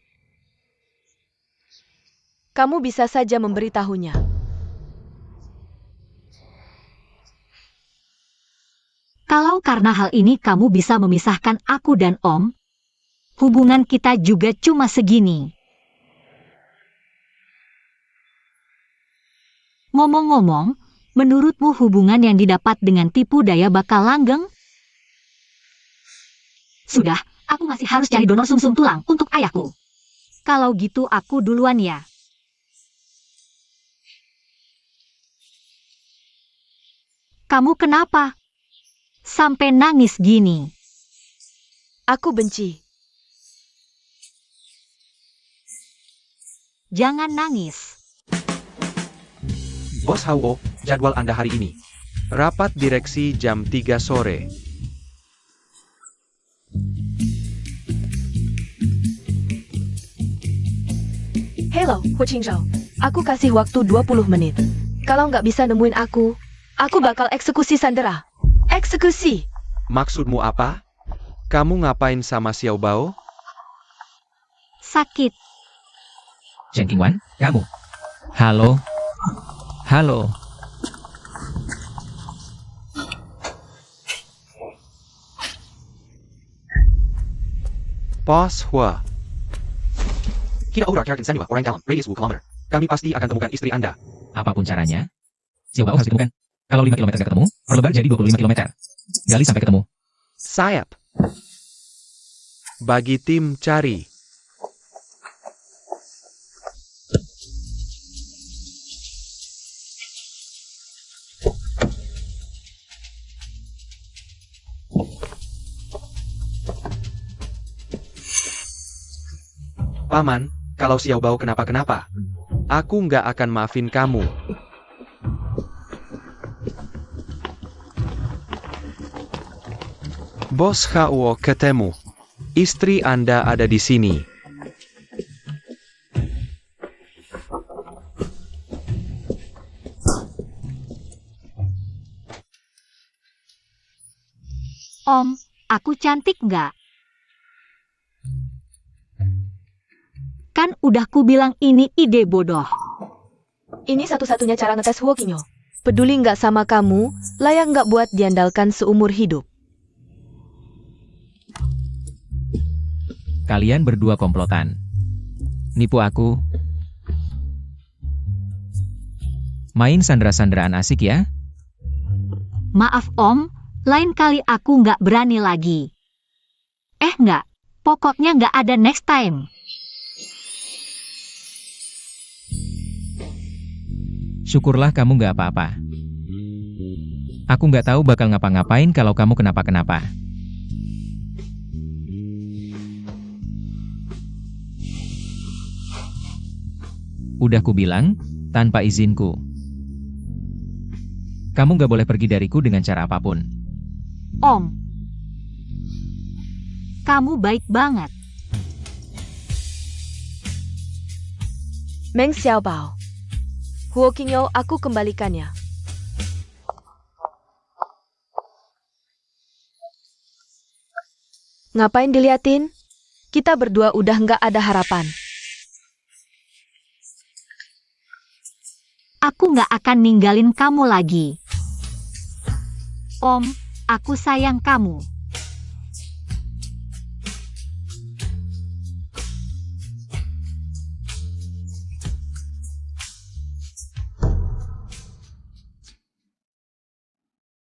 Kamu bisa saja memberitahunya. Kalau karena hal ini kamu bisa memisahkan aku dan Om, hubungan kita juga cuma segini. Ngomong-ngomong, menurutmu hubungan yang didapat dengan tipu daya bakal langgeng? Sudah, aku masih harus cari donor sumsum tulang untuk ayahku. Kalau gitu aku duluan ya. Kamu kenapa? Sampai nangis gini. Aku benci. Jangan nangis. Bos Hao, jadwal Anda hari ini. Rapat direksi jam 3 sore. Hello, Hu Qingzhou. Aku kasih waktu 20 menit. Kalau nggak bisa nemuin aku bakal eksekusi Sandera. Eksekusi! Maksudmu apa? Kamu ngapain sama Xiao Bao? Sakit. Shen Qingwan, kamu. Halo. Halo. Bos Hua. Kita udah carikan Sanua orang dalam radius 10 km. Kami pasti akan temukan istri Anda. Apapun caranya, Xiao Bao harus ditemukan. Kalau 5 km nggak ketemu, perlebar jadi 25 km. Gali sampai ketemu. Sayap. Bagi tim cari. Paman, kalau Xiao Bao kenapa-kenapa, aku nggak akan maafin kamu. Bos Hao ketemu. Istri Anda ada di sini. Om, aku cantik nggak? Kan udah ku bilang ini ide bodoh. Ini satu-satunya cara ngetes Huo Qingyo. Peduli nggak sama kamu, layak nggak buat diandalkan seumur hidup. Kalian berdua komplotan. Nipu aku? Main sandera-sanderaan asik ya? Maaf Om, lain kali aku nggak berani lagi. Nggak. Pokoknya nggak ada next time. Syukurlah kamu nggak apa-apa. Aku nggak tahu bakal ngapa-ngapain kalau kamu kenapa-kenapa. Udah kubilang, tanpa izinku. Kamu nggak boleh pergi dariku dengan cara apapun. Om, kamu baik banget. Meng Xiaobao. Huo Qingyo aku kembalikannya. Ngapain diliatin? Kita berdua udah nggak ada harapan. Aku nggak akan ninggalin kamu lagi. Om, aku sayang kamu.